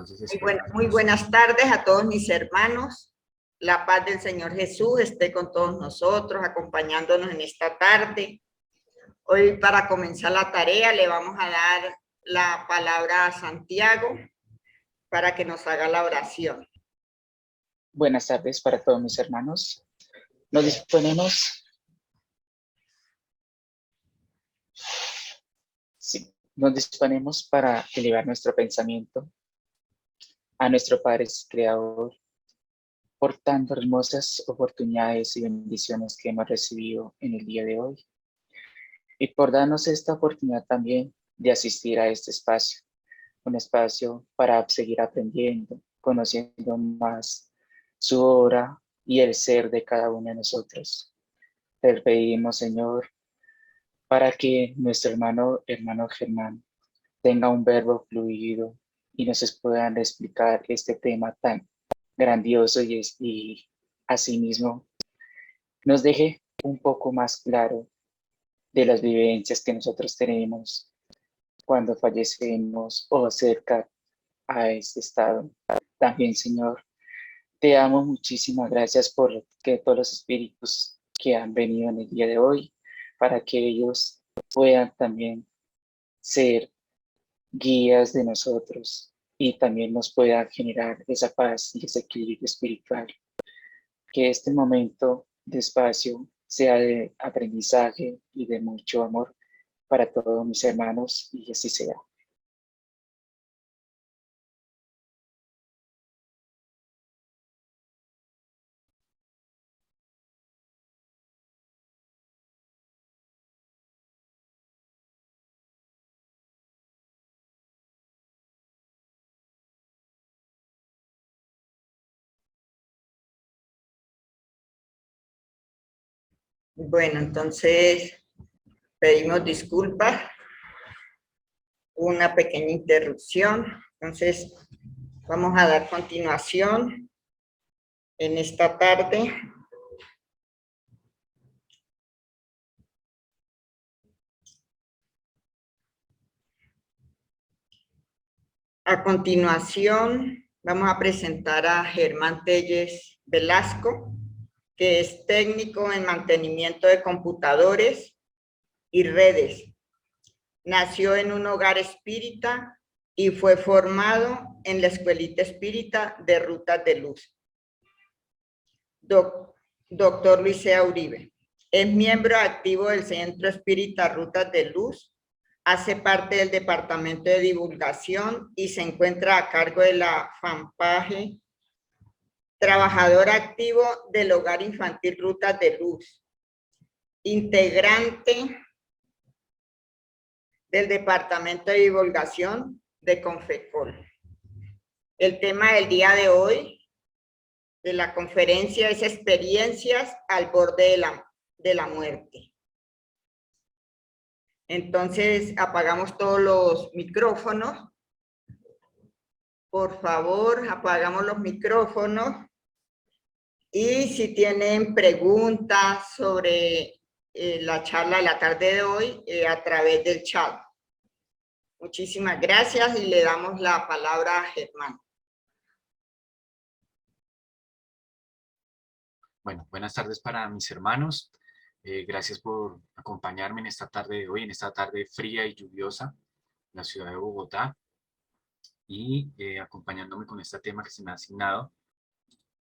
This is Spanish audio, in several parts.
Entonces Muy buenas tardes a todos mis hermanos. La paz del Señor Jesús esté con todos nosotros, acompañándonos en esta tarde. Hoy, para comenzar la tarea, le vamos a dar la palabra a Santiago para que nos haga la oración. Buenas tardes para todos mis hermanos. Nos disponemos para elevar nuestro pensamiento a nuestro Padre Creador por tan hermosas oportunidades y bendiciones que hemos recibido en el día de hoy y por darnos esta oportunidad también de asistir a este espacio, un espacio para seguir aprendiendo, conociendo más su obra y el ser de cada uno de nosotros. Te pedimos, Señor, para que nuestro hermano Germán tenga un verbo fluido y nos puedan explicar este tema tan grandioso y asimismo nos deje un poco más claro de las vivencias que nosotros tenemos cuando fallecemos o cerca a este estado. También, Señor, te damos muchísimas gracias por que todos los espíritus que han venido en el día de hoy, para que ellos puedan también ser guías de nosotros y también nos puedan generar esa paz y ese equilibrio espiritual. Que este momento de espacio sea de aprendizaje y de mucho amor para todos mis hermanos y así sea. Bueno, entonces pedimos disculpas, una pequeña interrupción. Entonces vamos a dar continuación en esta tarde. A continuación, vamos a presentar a Germán Telles Velasco, que es técnico en mantenimiento de computadores y redes. Nació en un hogar espírita y fue formado en la Escuelita Espírita de Rutas de Luz. Doctor Luis E. Uribe. Es miembro activo del Centro Espírita Rutas de Luz. Hace parte del Departamento de Divulgación y se encuentra a cargo de la fanpage Trabajador Activo del Hogar Infantil Rutas de Luz. Integrante del Departamento de Divulgación de Confecol. El tema del día de hoy de la conferencia es experiencias al borde de la muerte. Entonces, apagamos todos los micrófonos. Por favor, apagamos los micrófonos. Y si tienen preguntas sobre la charla de la tarde de hoy, a través del chat. Muchísimas gracias y le damos la palabra a Germán. Bueno, buenas tardes para mis hermanos. Gracias por acompañarme en esta tarde de hoy, en esta tarde fría y lluviosa en la ciudad de Bogotá, y acompañándome con este tema que se me ha asignado,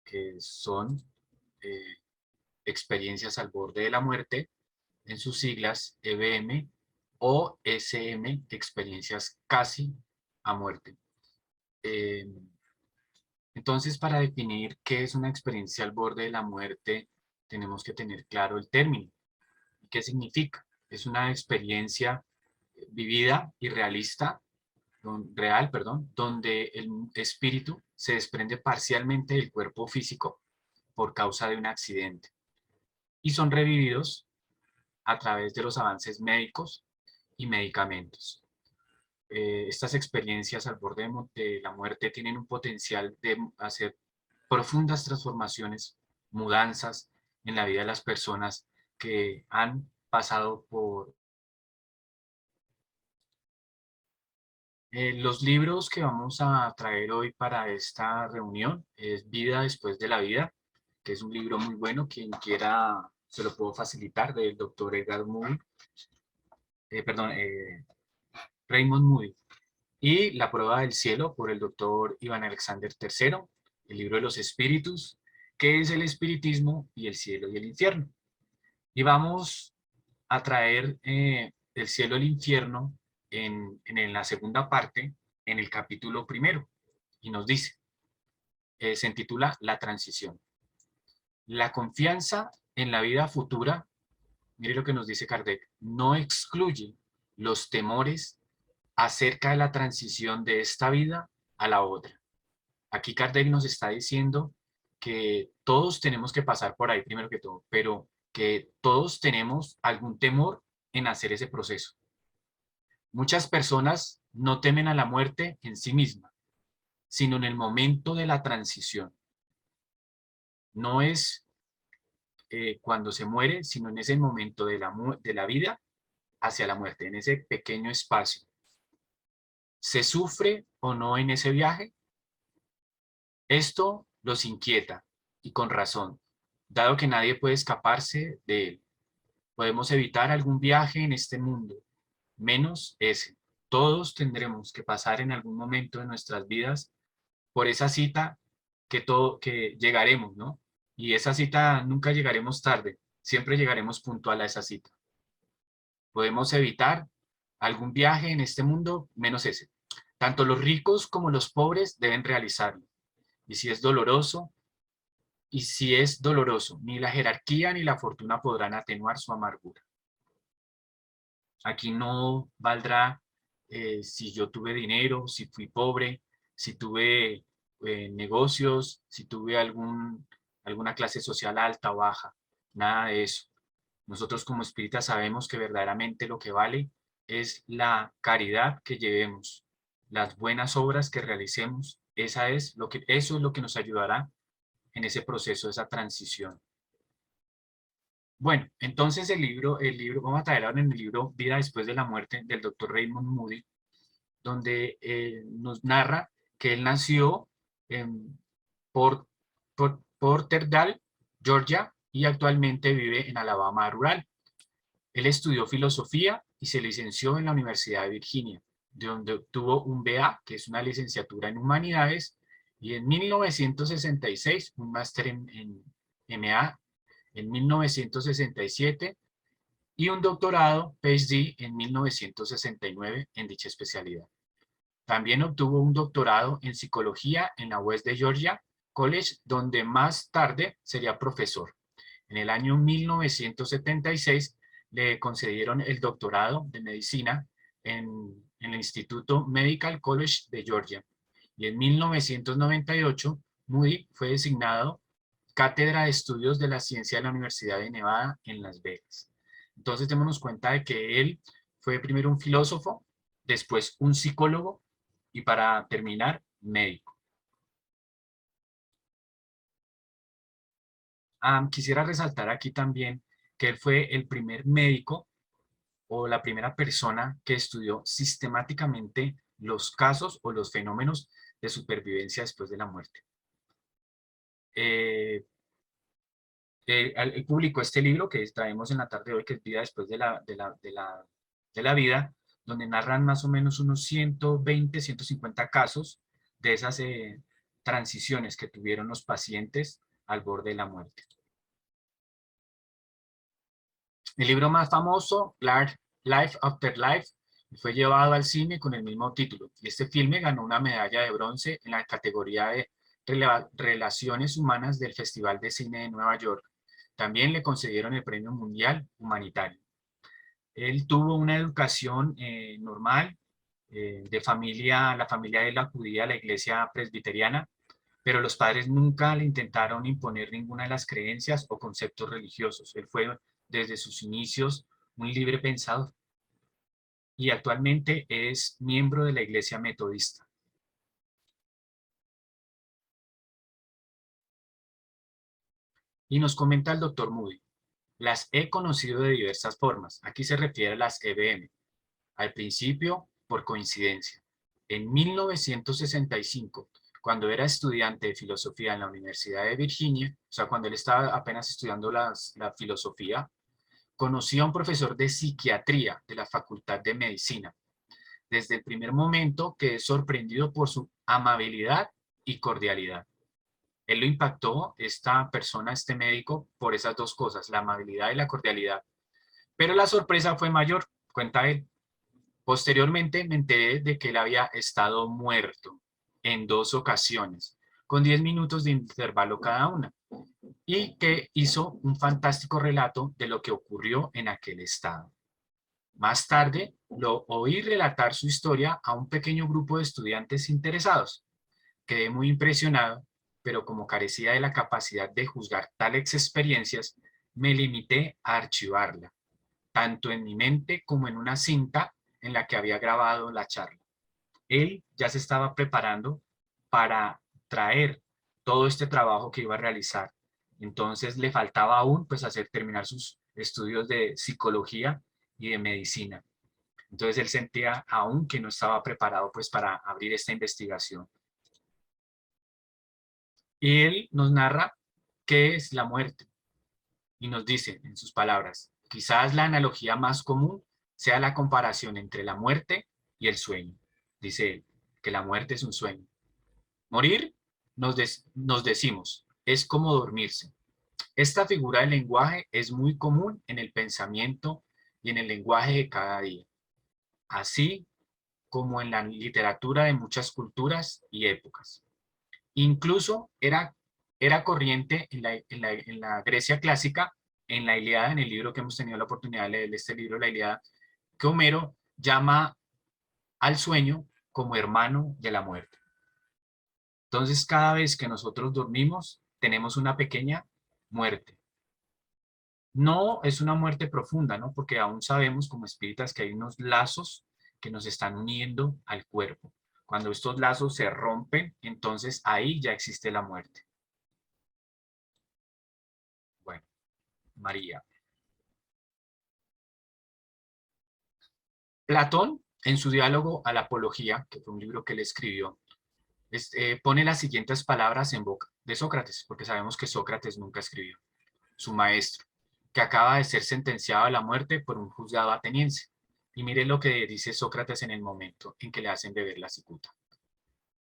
que son experiencias al borde de la muerte, en sus siglas EBM o SM, experiencias casi a muerte. Entonces, para definir qué es una experiencia al borde de la muerte, tenemos que tener claro el término. ¿Qué significa? Es una experiencia vivida y realista, donde el espíritu se desprende parcialmente del cuerpo físico por causa de un accidente y son revividos a través de los avances médicos y medicamentos. Estas experiencias al borde de la muerte tienen un potencial de hacer profundas transformaciones, mudanzas en la vida de las personas que han pasado por Los libros que vamos a traer hoy para esta reunión es Vida después de la vida, que es un libro muy bueno. Quien quiera se lo puedo facilitar, del doctor Edgar Moody, Raymond Moody. Y La prueba del cielo, por el doctor Iván Alexander III, el libro de los espíritus, que es el espiritismo y el cielo y el infierno. Y vamos a traer el cielo y el infierno en la segunda parte, en el capítulo primero. Y nos dice, se intitula La transición. La confianza en la vida futura, mire lo que nos dice Kardec, no excluye los temores acerca de la transición de esta vida a la otra. Aquí Kardec nos está diciendo que todos tenemos que pasar por ahí primero que todo, pero que todos tenemos algún temor en hacer ese proceso. Muchas personas no temen a la muerte en sí misma, sino en el momento de la transición. No es cuando se muere, sino en ese momento de la vida hacia la muerte, en ese pequeño espacio. ¿Se sufre o no en ese viaje? Esto los inquieta, y con razón, dado que nadie puede escaparse de él. Podemos evitar algún viaje en este mundo, menos ese. Todos tendremos que pasar en algún momento de nuestras vidas por esa cita que llegaremos, ¿no? Y esa cita nunca llegaremos tarde, siempre llegaremos puntual a esa cita. Podemos evitar algún viaje en este mundo, menos ese. Tanto los ricos como los pobres deben realizarlo. Y si es doloroso, ni la jerarquía ni la fortuna podrán atenuar su amargura. Aquí no valdrá si yo tuve dinero, si fui pobre, si tuve negocios, si tuve alguna clase social alta o baja. Nada de eso. Nosotros como espíritas sabemos que verdaderamente lo que vale es la caridad que llevemos, las buenas obras que realicemos. Eso es lo que nos ayudará en ese proceso, esa transición. Bueno, entonces el libro, vamos a traer ahora en el libro Vida después de la muerte, del doctor Raymond Moody, donde nos narra que él nació en Porterdale, Georgia, y actualmente vive en Alabama rural. Él estudió filosofía y se licenció en la Universidad de Virginia, de donde obtuvo un BA, que es una licenciatura en humanidades, y en 1966 un máster en MA en 1967 y un doctorado PhD en 1969 en dicha especialidad. También obtuvo un doctorado en psicología en la West de Georgia College, donde más tarde sería profesor. En el año 1976 le concedieron el doctorado de medicina en el Instituto Medical College de Georgia. Y en 1998 Moody fue designado Cátedra de Estudios de la Ciencia de la Universidad de Nevada en Las Vegas. Entonces démonos cuenta de que él fue primero un filósofo, después un psicólogo y para terminar, médico. Quisiera resaltar aquí también que él fue el primer médico o la primera persona que estudió sistemáticamente los casos o los fenómenos de supervivencia después de la muerte. Él publicó este libro que traemos en la tarde de hoy, que es Vida después de la vida, donde narran más o menos unos 120, 150 casos de esas transiciones que tuvieron los pacientes al borde de la muerte. El libro más famoso, Life After Life, fue llevado al cine con el mismo título. Y este filme ganó una medalla de bronce en la categoría de Relaciones Humanas del Festival de Cine de Nueva York. También le concedieron el Premio Mundial Humanitario. Él tuvo una educación normal, la familia de él acudía a la iglesia presbiteriana, pero los padres nunca le intentaron imponer ninguna de las creencias o conceptos religiosos. Él fue desde sus inicios un libre pensador y actualmente es miembro de la iglesia metodista. Y nos comenta el doctor Moody: las he conocido de diversas formas. Aquí se refiere a las EBM. Al principio, por coincidencia. En 1965, cuando era estudiante de filosofía en la Universidad de Virginia, o sea, cuando él estaba apenas estudiando la filosofía, conocí a un profesor de psiquiatría de la Facultad de Medicina. Desde el primer momento quedé sorprendido por su amabilidad y cordialidad. Él lo impactó, esta persona, este médico, por esas dos cosas, la amabilidad y la cordialidad. Pero la sorpresa fue mayor, cuenta él. Posteriormente me enteré de que él había estado muerto en 2 ocasiones, con 10 minutos de intervalo cada una, y que hizo un fantástico relato de lo que ocurrió en aquel estado. Más tarde, lo oí relatar su historia a un pequeño grupo de estudiantes interesados. Quedé muy impresionado, pero como carecía de la capacidad de juzgar tales experiencias, me limité a archivarla, tanto en mi mente como en una cinta en la que había grabado la charla. Él ya se estaba preparando para traer todo este trabajo que iba a realizar. Entonces le faltaba aún pues terminar sus estudios de psicología y de medicina. Entonces él sentía aún que no estaba preparado pues para abrir esta investigación. Y él nos narra qué es la muerte y nos dice en sus palabras, quizás la analogía más común sea la comparación entre la muerte y el sueño. Dice él, que la muerte es un sueño. Morir, nos decimos, es como dormirse. Esta figura del lenguaje es muy común en el pensamiento y en el lenguaje de cada día, así como en la literatura de muchas culturas y épocas. Incluso era corriente en la Grecia clásica, en la Ilíada, en el libro que hemos tenido la oportunidad de leer, este libro, la Ilíada, que Homero llama al sueño como hermano de la muerte. Entonces, cada vez que nosotros dormimos, tenemos una pequeña muerte. No es una muerte profunda, ¿no? Porque aún sabemos como espíritas que hay unos lazos que nos están uniendo al cuerpo. Cuando estos lazos se rompen, entonces ahí ya existe la muerte. Bueno, María. Platón, en su diálogo a la Apología, que fue un libro que él escribió, pone las siguientes palabras en boca de Sócrates, porque sabemos que Sócrates nunca escribió, su maestro, que acaba de ser sentenciado a la muerte por un juzgado ateniense. Y mire lo que dice Sócrates en el momento en que le hacen beber la cicuta.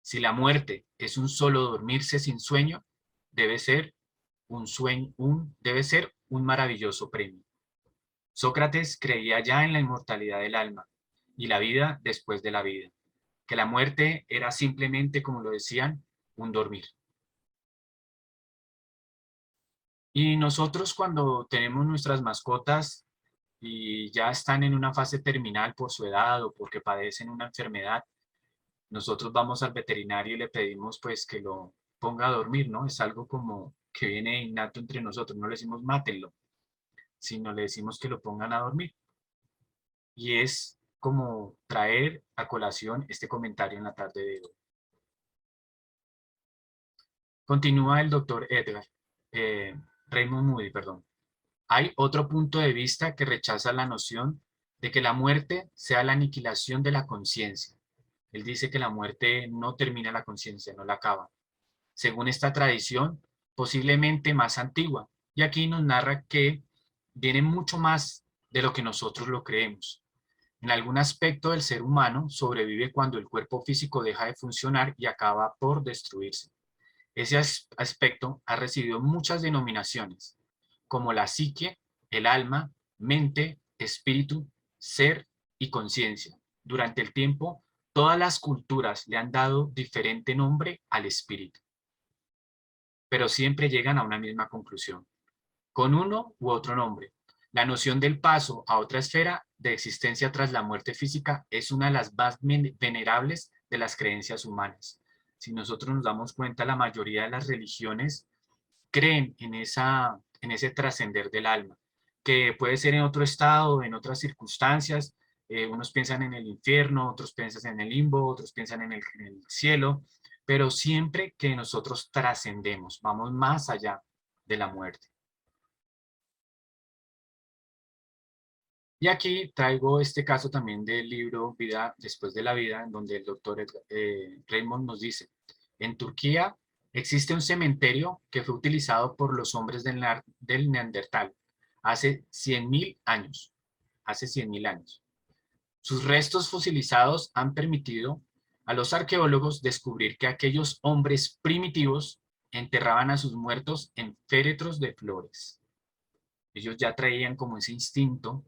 Si la muerte es un solo dormirse sin sueño, debe ser debe ser un maravilloso premio. Sócrates creía ya en la inmortalidad del alma y la vida después de la vida, que la muerte era simplemente, como lo decían, un dormir. Y nosotros cuando tenemos nuestras mascotas y ya están en una fase terminal por su edad o porque padecen una enfermedad, nosotros vamos al veterinario y le pedimos pues que lo ponga a dormir, ¿no? Es algo como que viene innato entre nosotros, no le decimos mátenlo, sino le decimos que lo pongan a dormir. Y es como traer a colación este comentario en la tarde de hoy. Continúa el doctor Raymond Moody, perdón. Hay otro punto de vista que rechaza la noción de que la muerte sea la aniquilación de la conciencia. Él dice que la muerte no termina la conciencia, no la acaba. Según esta tradición, posiblemente más antigua, y aquí nos narra que viene mucho más de lo que nosotros lo creemos. En algún aspecto del ser humano sobrevive cuando el cuerpo físico deja de funcionar y acaba por destruirse. Ese aspecto ha recibido muchas denominaciones, como la psique, el alma, mente, espíritu, ser y conciencia. Durante el tiempo, todas las culturas le han dado diferente nombre al espíritu, pero siempre llegan a una misma conclusión, con uno u otro nombre. La noción del paso a otra esfera de existencia tras la muerte física es una de las más venerables de las creencias humanas. Si nosotros nos damos cuenta, la mayoría de las religiones creen en ese trascender del alma, que puede ser en otro estado, en otras circunstancias. Unos piensan en el infierno, otros piensan en el limbo, otros piensan en el cielo, pero siempre que nosotros trascendemos, vamos más allá de la muerte. Y aquí traigo este caso también del libro Vida después de la vida, en donde el doctor Raymond nos dice, en Turquía existe un cementerio que fue utilizado por los hombres del Neandertal hace 100.000 años. Hace 100.000 años. Sus restos fosilizados han permitido a los arqueólogos descubrir que aquellos hombres primitivos enterraban a sus muertos en féretros de flores. Ellos ya traían como ese instinto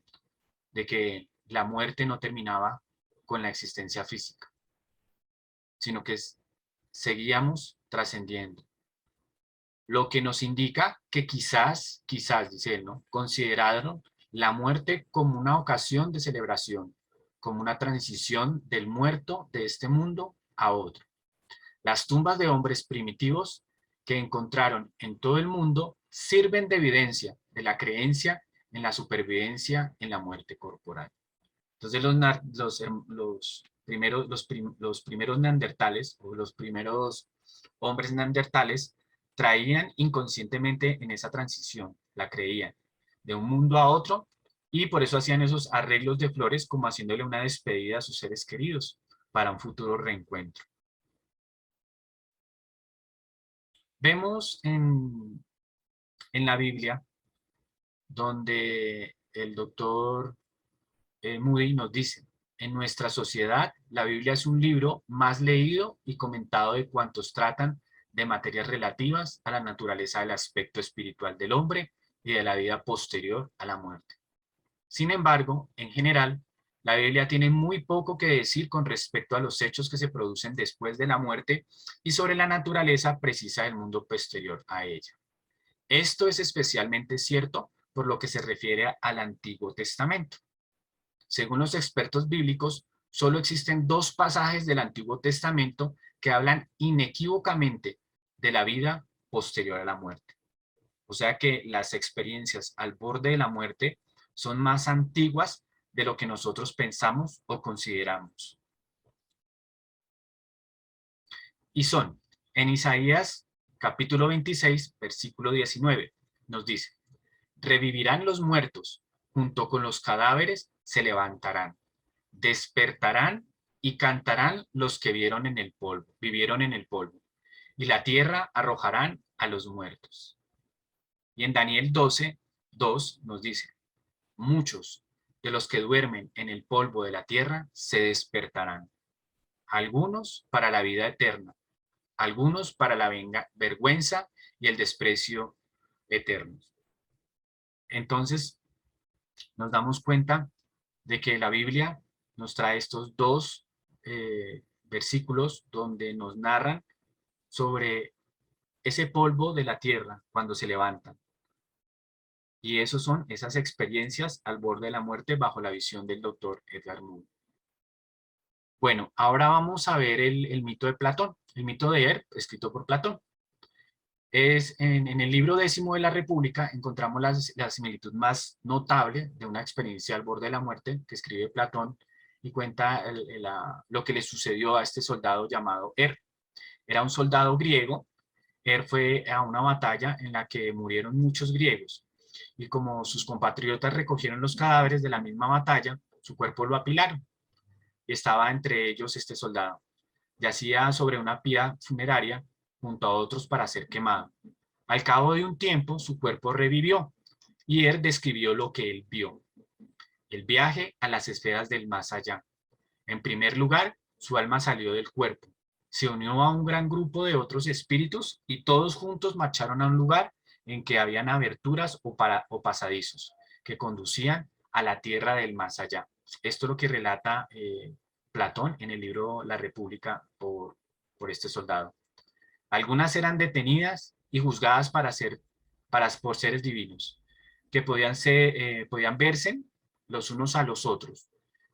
de que la muerte no terminaba con la existencia física, sino que seguíamos trascendiendo. Lo que nos indica que quizás, dice él, ¿no?, consideraron la muerte como una ocasión de celebración, como una transición del muerto de este mundo a otro. Las tumbas de hombres primitivos que encontraron en todo el mundo sirven de evidencia de la creencia en la supervivencia en la muerte corporal. Entonces los primeros neandertales o los primeros hombres neandertales traían inconscientemente en esa transición, la creían, de un mundo a otro, y por eso hacían esos arreglos de flores como haciéndole una despedida a sus seres queridos para un futuro reencuentro. Vemos en la Biblia donde el doctor Moody nos dice, en nuestra sociedad, la Biblia es un libro más leído y comentado de cuantos tratan de materias relativas a la naturaleza del aspecto espiritual del hombre y de la vida posterior a la muerte. Sin embargo, en general, la Biblia tiene muy poco que decir con respecto a los hechos que se producen después de la muerte y sobre la naturaleza precisa del mundo posterior a ella. Esto es especialmente cierto por lo que se refiere al Antiguo Testamento. Según los expertos bíblicos, solo existen 2 pasajes del Antiguo Testamento que hablan inequívocamente de la vida posterior a la muerte. O sea que las experiencias al borde de la muerte son más antiguas de lo que nosotros pensamos o consideramos. Y son, en Isaías capítulo 26, versículo 19, nos dice, revivirán los muertos, junto con los cadáveres se levantarán, despertarán y cantarán los que vivieron en el polvo, y la tierra arrojarán a los muertos. Y en Daniel 12, 2 nos dice, muchos de los que duermen en el polvo de la tierra se despertarán, algunos para la vida eterna, algunos para la vergüenza y el desprecio eternos. Entonces, nos damos cuenta de que la Biblia nos trae estos 2 versículos donde nos narran sobre ese polvo de la tierra cuando se levantan. Y esos son esas experiencias al borde de la muerte bajo la visión del doctor Edgar Moody. Bueno, ahora vamos a ver el mito de Platón, el mito de Er, escrito por Platón. En el libro 10º de la República encontramos la similitud más notable de una experiencia al borde de la muerte que escribe Platón y cuenta lo que le sucedió a este soldado llamado Er. Era un soldado griego. Er fue a una batalla en la que murieron muchos griegos y como sus compatriotas recogieron los cadáveres de la misma batalla, su cuerpo lo apilaron y estaba entre ellos este soldado. Yacía sobre una pira funeraria junto a otros para ser quemado. Al cabo de un tiempo, su cuerpo revivió y él describió lo que él vio. El viaje a las esferas del más allá. En primer lugar, su alma salió del cuerpo. Se unió a un gran grupo de otros espíritus y todos juntos marcharon a un lugar en que habían aberturas o pasadizos que conducían a la tierra del más allá. Esto es lo que relata Platón en el libro La República por este soldado. Algunas eran detenidas y juzgadas por seres divinos, que podían verse los unos a los otros,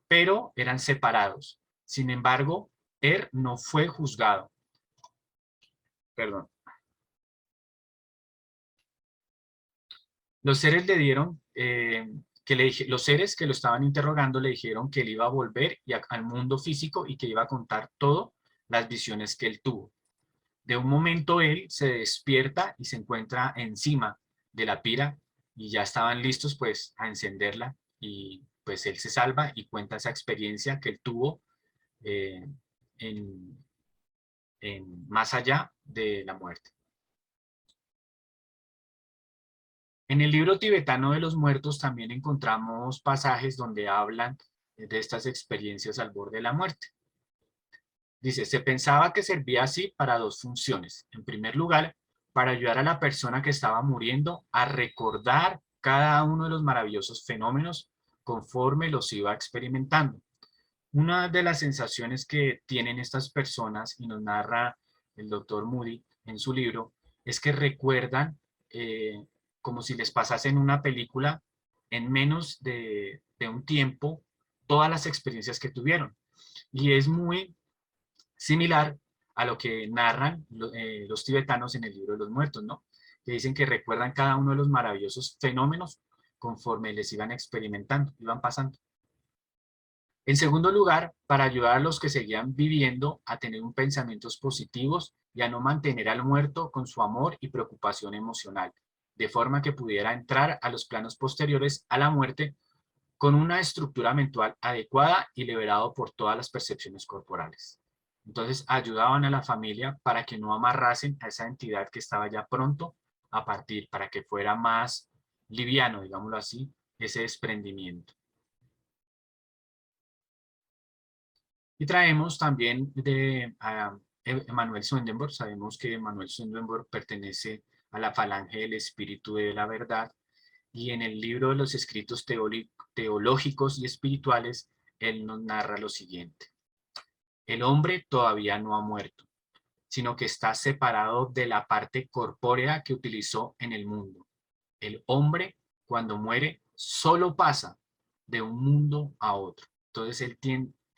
pero eran separados. Sin embargo, él no fue juzgado. Perdón. Los seres le dieron, los seres que lo estaban interrogando le dijeron que él iba a volver al mundo físico y que iba a contar todas las visiones que él tuvo. De un momento él se despierta y se encuentra encima de la pira y ya estaban listos pues a encenderla y pues él se salva y cuenta esa experiencia que él tuvo más allá de la muerte. En el libro tibetano de los muertos también encontramos pasajes donde hablan de estas experiencias al borde de la muerte. Dice, se pensaba que servía así para dos funciones. En primer lugar, para ayudar a la persona que estaba muriendo a recordar cada uno de los maravillosos fenómenos conforme los iba experimentando. Una de las sensaciones que tienen estas personas, y nos narra el doctor Moody en su libro, es que recuerdan como si les pasasen una película en menos de un tiempo todas las experiencias que tuvieron. Y es muy similar a lo que narran los tibetanos en el libro de los muertos, ¿no? Que dicen que recuerdan cada uno de los maravillosos fenómenos conforme les iban experimentando, iban pasando. En segundo lugar, para ayudar a los que seguían viviendo a tener un pensamientos positivos y a no mantener al muerto con su amor y preocupación emocional, de forma que pudiera entrar a los planos posteriores a la muerte con una estructura mental adecuada y liberado por todas las percepciones corporales. Entonces ayudaban a la familia para que no amarrasen a esa entidad que estaba ya pronto a partir, para que fuera más liviano, digámoslo así, ese desprendimiento. Y traemos también de Emanuel Swedenborg. Sabemos que Emanuel Swedenborg pertenece a la falange del espíritu de la verdad, y en el libro de los escritos teológicos y espirituales, él nos narra lo siguiente. El hombre todavía no ha muerto, sino que está separado de la parte corpórea que utilizó en el mundo. El hombre, cuando muere, solo pasa de un mundo a otro. Entonces él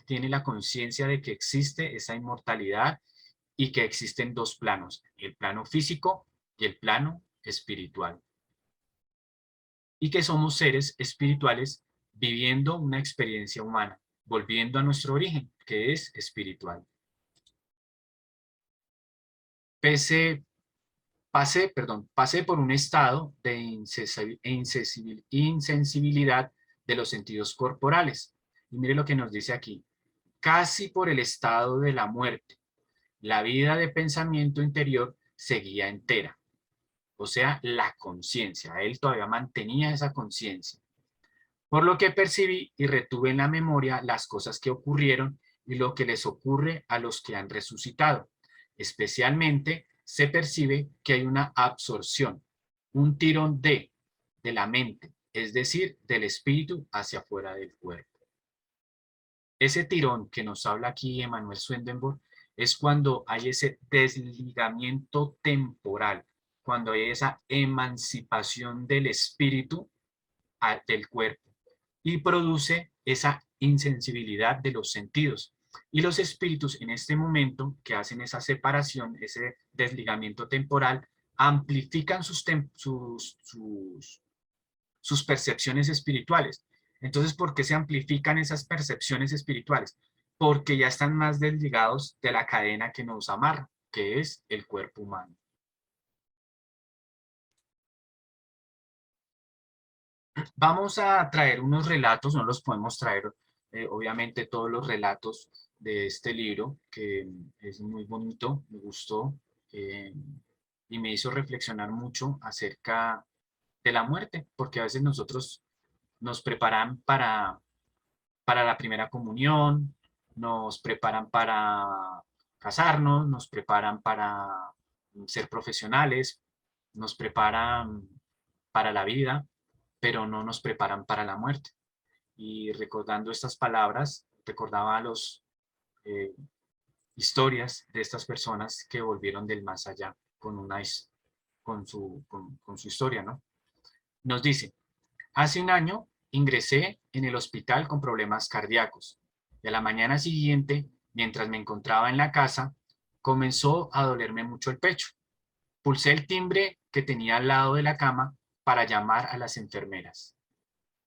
tiene la conciencia de que existe esa inmortalidad y que existen dos planos, el plano físico y el plano espiritual. Y que somos seres espirituales viviendo una experiencia humana, volviendo a nuestro origen, que es espiritual. Pasé por un estado de insensibilidad de los sentidos corporales. Y mire lo que nos dice aquí. Casi por el estado de la muerte. La vida de pensamiento interior seguía entera. O sea, la conciencia. Él todavía mantenía esa conciencia. Por lo que percibí y retuve en la memoria las cosas que ocurrieron y lo que les ocurre a los que han resucitado. Especialmente se percibe que hay una absorción, un tirón de la mente, es decir, del espíritu hacia afuera del cuerpo. Ese tirón que nos habla aquí Emanuel Swedenborg es cuando hay ese desligamiento temporal, cuando hay esa emancipación del espíritu del cuerpo y produce esa insensibilidad de los sentidos. Y los espíritus en este momento que hacen esa separación, ese desligamiento temporal, amplifican sus percepciones espirituales. Entonces, ¿por qué se amplifican esas percepciones espirituales? Porque ya están más desligados de la cadena que nos amarra, que es el cuerpo humano. Vamos a traer unos relatos, no los podemos traer, obviamente, todos los relatos de este libro, que es muy bonito, me gustó, y me hizo reflexionar mucho acerca de la muerte, porque a veces nosotros nos preparan para la primera comunión, nos preparan para casarnos, nos preparan para ser profesionales, nos preparan para la vida, pero no nos preparan para la muerte. Y recordando estas palabras, recordaba los historias de estas personas que volvieron del más allá con su historia, ¿no? Nos dice, hace un año ingresé en el hospital con problemas cardíacos y a la mañana siguiente, mientras me encontraba en la casa, comenzó a dolerme mucho el pecho. Pulsé el timbre que tenía al lado de la cama para llamar a las enfermeras.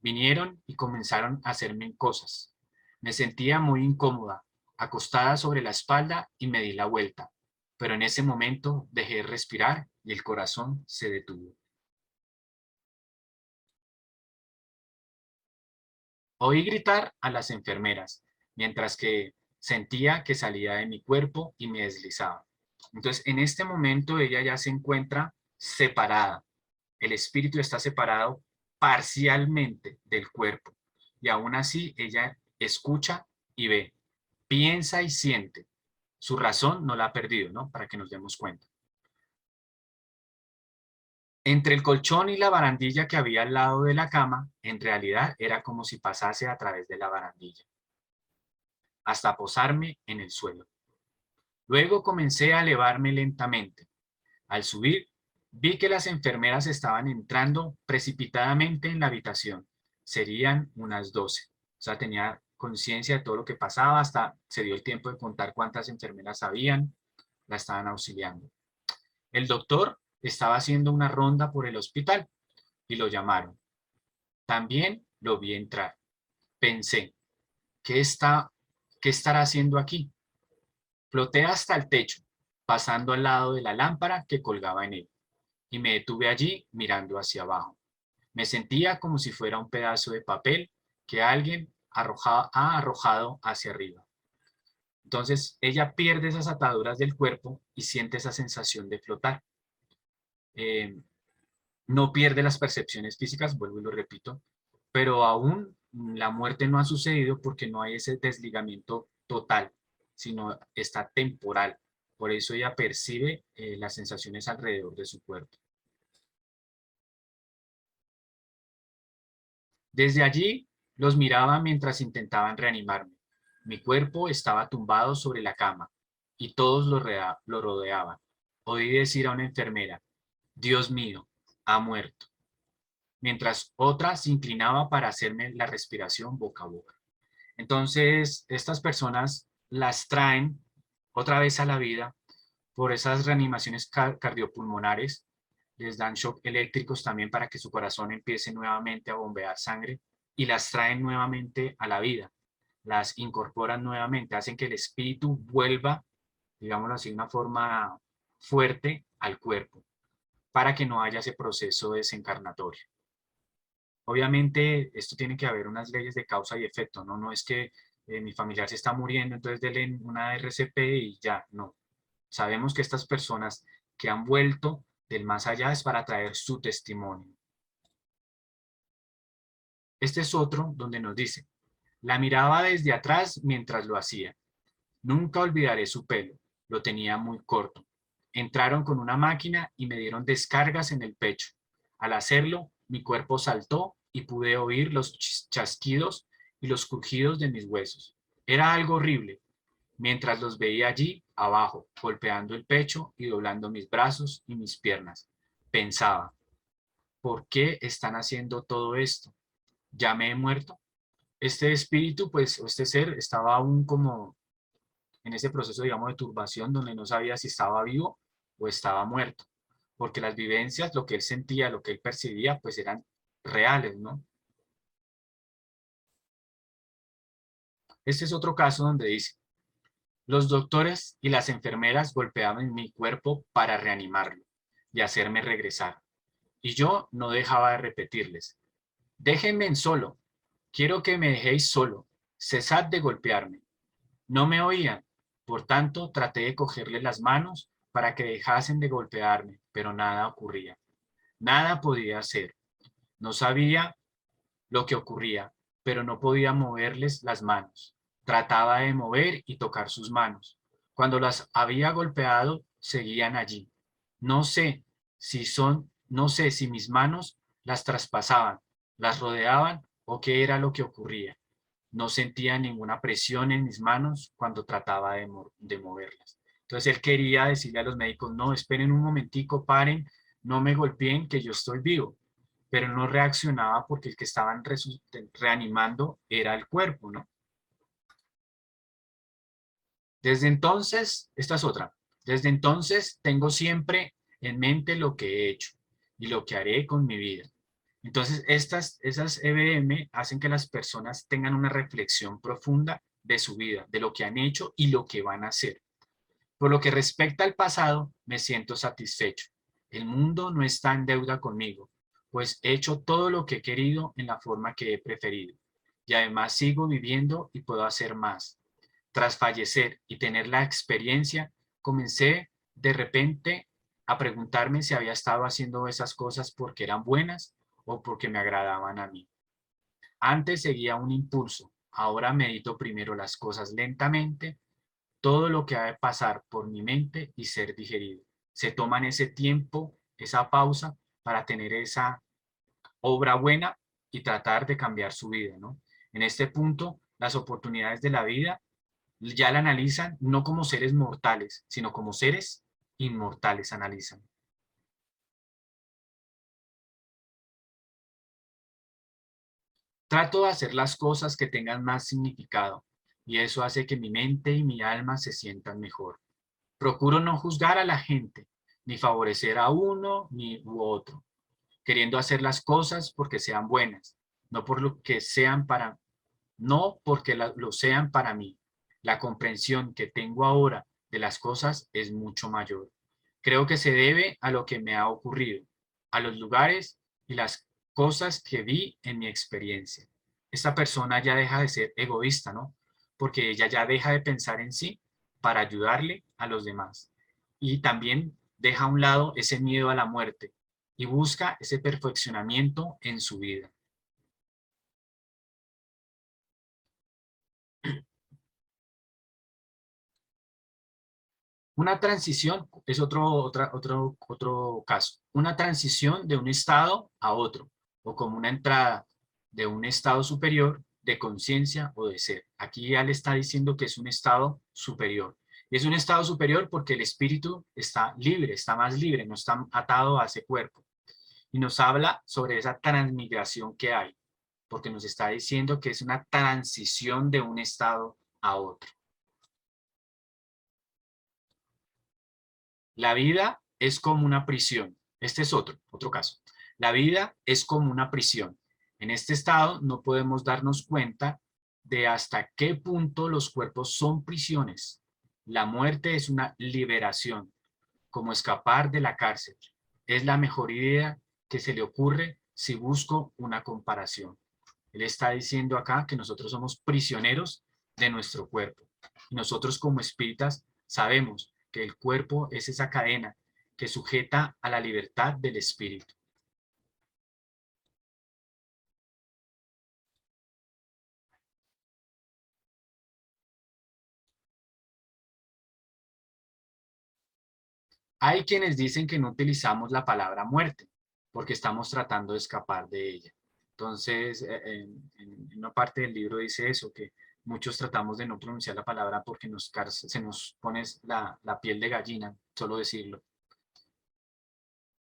Vinieron y comenzaron a hacerme cosas. Me sentía muy incómoda, acostada sobre la espalda y me di la vuelta, pero en ese momento dejé de respirar y el corazón se detuvo. Oí gritar a las enfermeras, mientras que sentía que salía de mi cuerpo y me deslizaba. Entonces, en este momento ella ya se encuentra separada. El espíritu está separado parcialmente del cuerpo. Y aún así ella escucha y ve, piensa y siente. Su razón no la ha perdido, ¿no? Para que nos demos cuenta. Entre el colchón y la barandilla que había al lado de la cama, en realidad era como si pasase a través de la barandilla, hasta posarme en el suelo. Luego comencé a elevarme lentamente. Al subir, vi que las enfermeras estaban entrando precipitadamente en la habitación. Serían unas 12. O sea, tenía conciencia de todo lo que pasaba, hasta se dio el tiempo de contar cuántas enfermeras habían, la estaban auxiliando. El doctor estaba haciendo una ronda por el hospital y lo llamaron. También lo vi entrar. Pensé, ¿qué estará haciendo aquí? Floté hasta el techo, pasando al lado de la lámpara que colgaba en él, y me detuve allí mirando hacia abajo. Me sentía como si fuera un pedazo de papel que alguien ha arrojado hacia arriba. Entonces ella pierde esas ataduras del cuerpo y siente esa sensación de flotar. No pierde las percepciones físicas, vuelvo y lo repito, pero aún la muerte no ha sucedido porque no hay ese desligamiento total, sino está temporal. Por eso ella percibe las sensaciones alrededor de su cuerpo. Desde allí los miraba mientras intentaban reanimarme. Mi cuerpo estaba tumbado sobre la cama y todos lo rodeaban. Oí decir a una enfermera, Dios mío, ha muerto, mientras otra se inclinaba para hacerme la respiración boca a boca. Entonces, estas personas las traen otra vez a la vida por esas reanimaciones cardiopulmonares, les dan shock eléctricos también para que su corazón empiece nuevamente a bombear sangre y las traen nuevamente a la vida, las incorporan nuevamente, hacen que el espíritu vuelva, digámoslo así, de una forma fuerte al cuerpo, para que no haya ese proceso desencarnatorio. Obviamente, esto tiene que haber unas leyes de causa y efecto, ¿no? No es que mi familiar se está muriendo, entonces denle una RCP y ya, no. Sabemos que estas personas que han vuelto del más allá es para traer su testimonio. Este es otro donde nos dice, la miraba desde atrás mientras lo hacía. Nunca olvidaré su pelo, lo tenía muy corto. Entraron con una máquina y me dieron descargas en el pecho. Al hacerlo, mi cuerpo saltó y pude oír los chasquidos y los crujidos de mis huesos. Era algo horrible. Mientras los veía allí, abajo, golpeando el pecho y doblando mis brazos y mis piernas, pensaba, ¿por qué están haciendo todo esto? ¿Ya me he muerto? Este espíritu, pues, o este ser, estaba aún como en ese proceso, digamos, de turbación, donde no sabía si estaba vivo o estaba muerto, porque las vivencias, lo que él sentía, lo que él percibía, pues eran reales, ¿no? Este es otro caso donde dice, los doctores y las enfermeras golpeaban mi cuerpo para reanimarlo y hacerme regresar. Y yo no dejaba de repetirles, déjenme en solo, quiero que me dejéis solo, cesad de golpearme. No me oían, por tanto traté de cogerles las manos para que dejasen de golpearme, pero nada ocurría. Nada podía hacer. No sabía lo que ocurría, pero no podía moverles las manos. Trataba de mover y tocar sus manos. Cuando las había golpeado, seguían allí. No sé si mis manos las traspasaban, las rodeaban o qué era lo que ocurría. No sentía ninguna presión en mis manos cuando trataba de moverlas. Entonces él quería decirle a los médicos, no, esperen un momentico, paren, no me golpeen, que yo estoy vivo. Pero no reaccionaba porque el que estaban reanimando era el cuerpo, ¿no? Desde entonces, esta es otra, desde entonces tengo siempre en mente lo que he hecho y lo que haré con mi vida. Entonces, esas EBM hacen que las personas tengan una reflexión profunda de su vida, de lo que han hecho y lo que van a hacer. Por lo que respecta al pasado, me siento satisfecho. El mundo no está en deuda conmigo, pues he hecho todo lo que he querido en la forma que he preferido. y además sigo viviendo y puedo hacer más. Tras fallecer y tener la experiencia, comencé de repente a preguntarme si había estado haciendo esas cosas porque eran buenas o porque me agradaban a mí. Antes seguía un impulso, ahora medito primero las cosas lentamente, todo lo que ha de pasar por mi mente y ser digerido. Se toman ese tiempo, esa pausa para tener esa obra buena y tratar de cambiar su vida, ¿no? En este punto, las oportunidades de la vida ya la analizan no como seres mortales, sino como seres inmortales analizan. Trato de hacer las cosas que tengan más significado y eso hace que mi mente y mi alma se sientan mejor. Procuro no juzgar a la gente, ni favorecer a uno ni u otro, queriendo hacer las cosas porque sean buenas, no por lo que sean para, no porque lo sean para mí. La comprensión que tengo ahora de las cosas es mucho mayor. Creo que se debe a lo que me ha ocurrido, a los lugares y las cosas que vi en mi experiencia. Esta persona ya deja de ser egoísta, ¿no? Porque ella ya deja de pensar en sí para ayudarle a los demás. Y también deja a un lado ese miedo a la muerte y busca ese perfeccionamiento en su vida. Una transición es otro caso. Una transición de un estado a otro, o como una entrada de un estado superior de conciencia o de ser. Aquí ya le está diciendo que es un estado superior. Y es un estado superior porque el espíritu está libre, está más libre, no está atado a ese cuerpo. Y nos habla sobre esa transmigración que hay, porque nos está diciendo que es una transición de un estado a otro. La vida es como una prisión. Este es otro caso. La vida es como una prisión. En este estado no podemos darnos cuenta de hasta qué punto los cuerpos son prisiones. La muerte es una liberación, como escapar de la cárcel. Es la mejor idea que se le ocurre si busco una comparación. Él está diciendo acá que nosotros somos prisioneros de nuestro cuerpo. Y nosotros como espíritas sabemos que el cuerpo es esa cadena que sujeta a la libertad del espíritu. Hay quienes dicen que no utilizamos la palabra muerte porque estamos tratando de escapar de ella. Entonces, en una parte del libro dice eso, que muchos tratamos de no pronunciar la palabra porque se nos pone la piel de gallina, solo decirlo.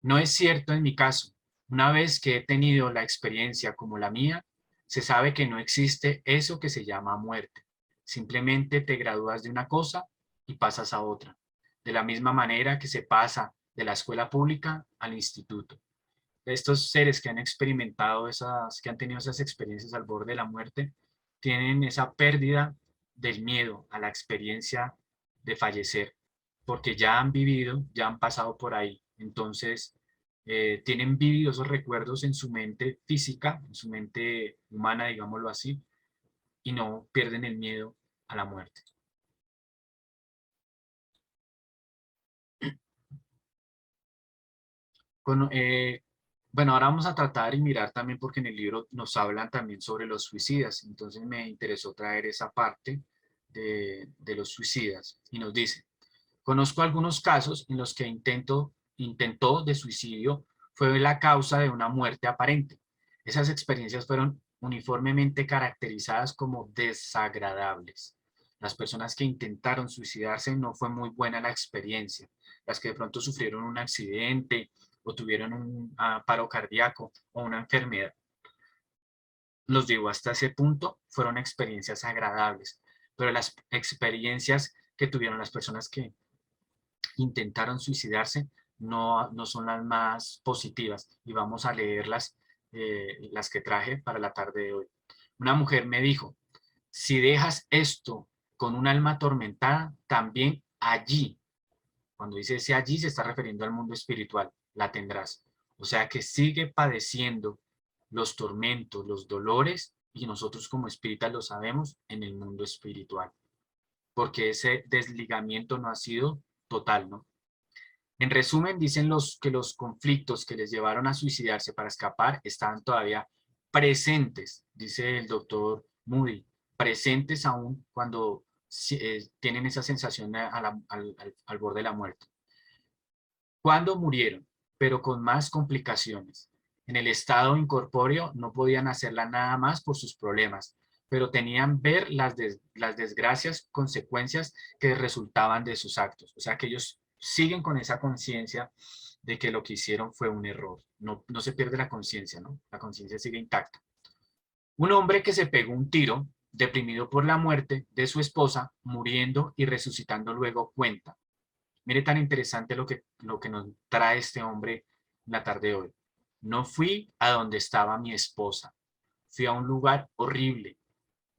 No es cierto en mi caso. Una vez que he tenido la experiencia como la mía, se sabe que no existe eso que se llama muerte. Simplemente te gradúas de una cosa y pasas a otra. De la misma manera que se pasa de la escuela pública al instituto. Estos seres que han experimentado que han tenido esas experiencias al borde de la muerte, tienen esa pérdida del miedo a la experiencia de fallecer, porque ya han vivido, ya han pasado por ahí. Entonces, tienen vivido esos recuerdos en su mente física, en su mente humana, digámoslo así, y no pierden el miedo a la muerte. Bueno, bueno, ahora vamos a tratar y mirar también porque en el libro nos hablan también sobre los suicidas, entonces me interesó traer esa parte de los suicidas y nos dice, conozco algunos casos en los que intentó de suicidio fue la causa de una muerte aparente. Esas experiencias fueron uniformemente caracterizadas como desagradables. Las personas que intentaron suicidarse no fue muy buena la experiencia. Las que de pronto sufrieron un accidente o tuvieron un paro cardíaco o una enfermedad, los llevó hasta ese punto, fueron experiencias agradables. Pero las experiencias que tuvieron las personas que intentaron suicidarse no son las más positivas y vamos a leerlas, las que traje para la tarde de hoy. Una mujer me dijo, si dejas esto con un alma atormentada, también allí, cuando dice ese allí se está refiriendo al mundo espiritual, la tendrás. O sea que sigue padeciendo los tormentos, los dolores y nosotros como espíritas lo sabemos, en el mundo espiritual, porque ese desligamiento no ha sido total, ¿no? En resumen, dicen que los conflictos que les llevaron a suicidarse para escapar estaban todavía presentes, dice el doctor Moody, presentes aún cuando tienen esa sensación al borde de la muerte. ¿Cuándo murieron? Pero con más complicaciones. En el estado incorpóreo no podían hacerla nada más por sus problemas, pero tenían ver las desgracias, consecuencias que resultaban de sus actos. O sea que ellos siguen con esa conciencia de que lo que hicieron fue un error. No, no se pierde la conciencia, ¿no? La conciencia sigue intacta. Un hombre que se pegó un tiro, deprimido por la muerte de su esposa, muriendo y resucitando luego, cuenta. Mire tan interesante lo que nos trae este hombre en la tarde de hoy. No fui a donde estaba mi esposa. Fui a un lugar horrible.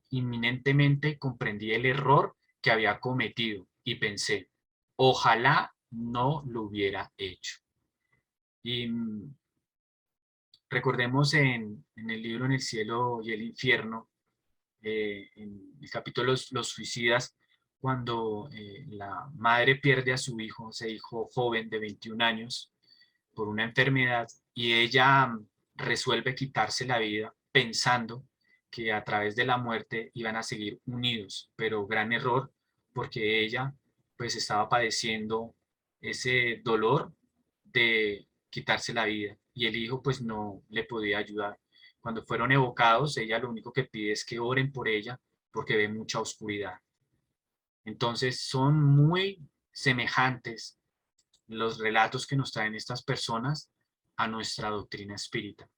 Inminentemente comprendí el error que había cometido y pensé, ojalá no lo hubiera hecho. Y recordemos en el libro En el cielo y el infierno, en el capítulo Los suicidas, cuando la madre pierde a su hijo, ese hijo joven de 21 años, por una enfermedad, y ella resuelve quitarse la vida pensando que a través de la muerte iban a seguir unidos, pero gran error, porque ella pues estaba padeciendo ese dolor de quitarse la vida, y el hijo pues no le podía ayudar. Cuando fueron evocados, ella lo único que pide es que oren por ella porque ve mucha oscuridad. Entonces son muy semejantes los relatos que nos traen estas personas a nuestra doctrina espírita.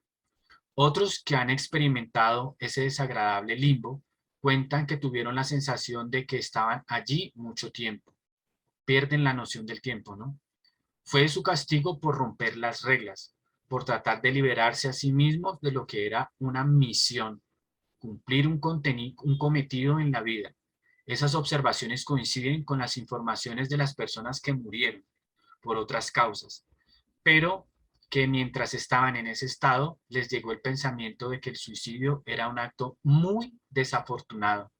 Otros que han experimentado ese desagradable limbo cuentan que tuvieron la sensación de que estaban allí mucho tiempo. Pierden la noción del tiempo, ¿no? Fue su castigo por romper las reglas, por tratar de liberarse a sí mismos de lo que era una misión, cumplir un cometido en la vida. Esas observaciones coinciden con las informaciones de las personas que murieron por otras causas, pero que mientras estaban en ese estado les llegó el pensamiento de que el suicidio era un acto muy desafortunado,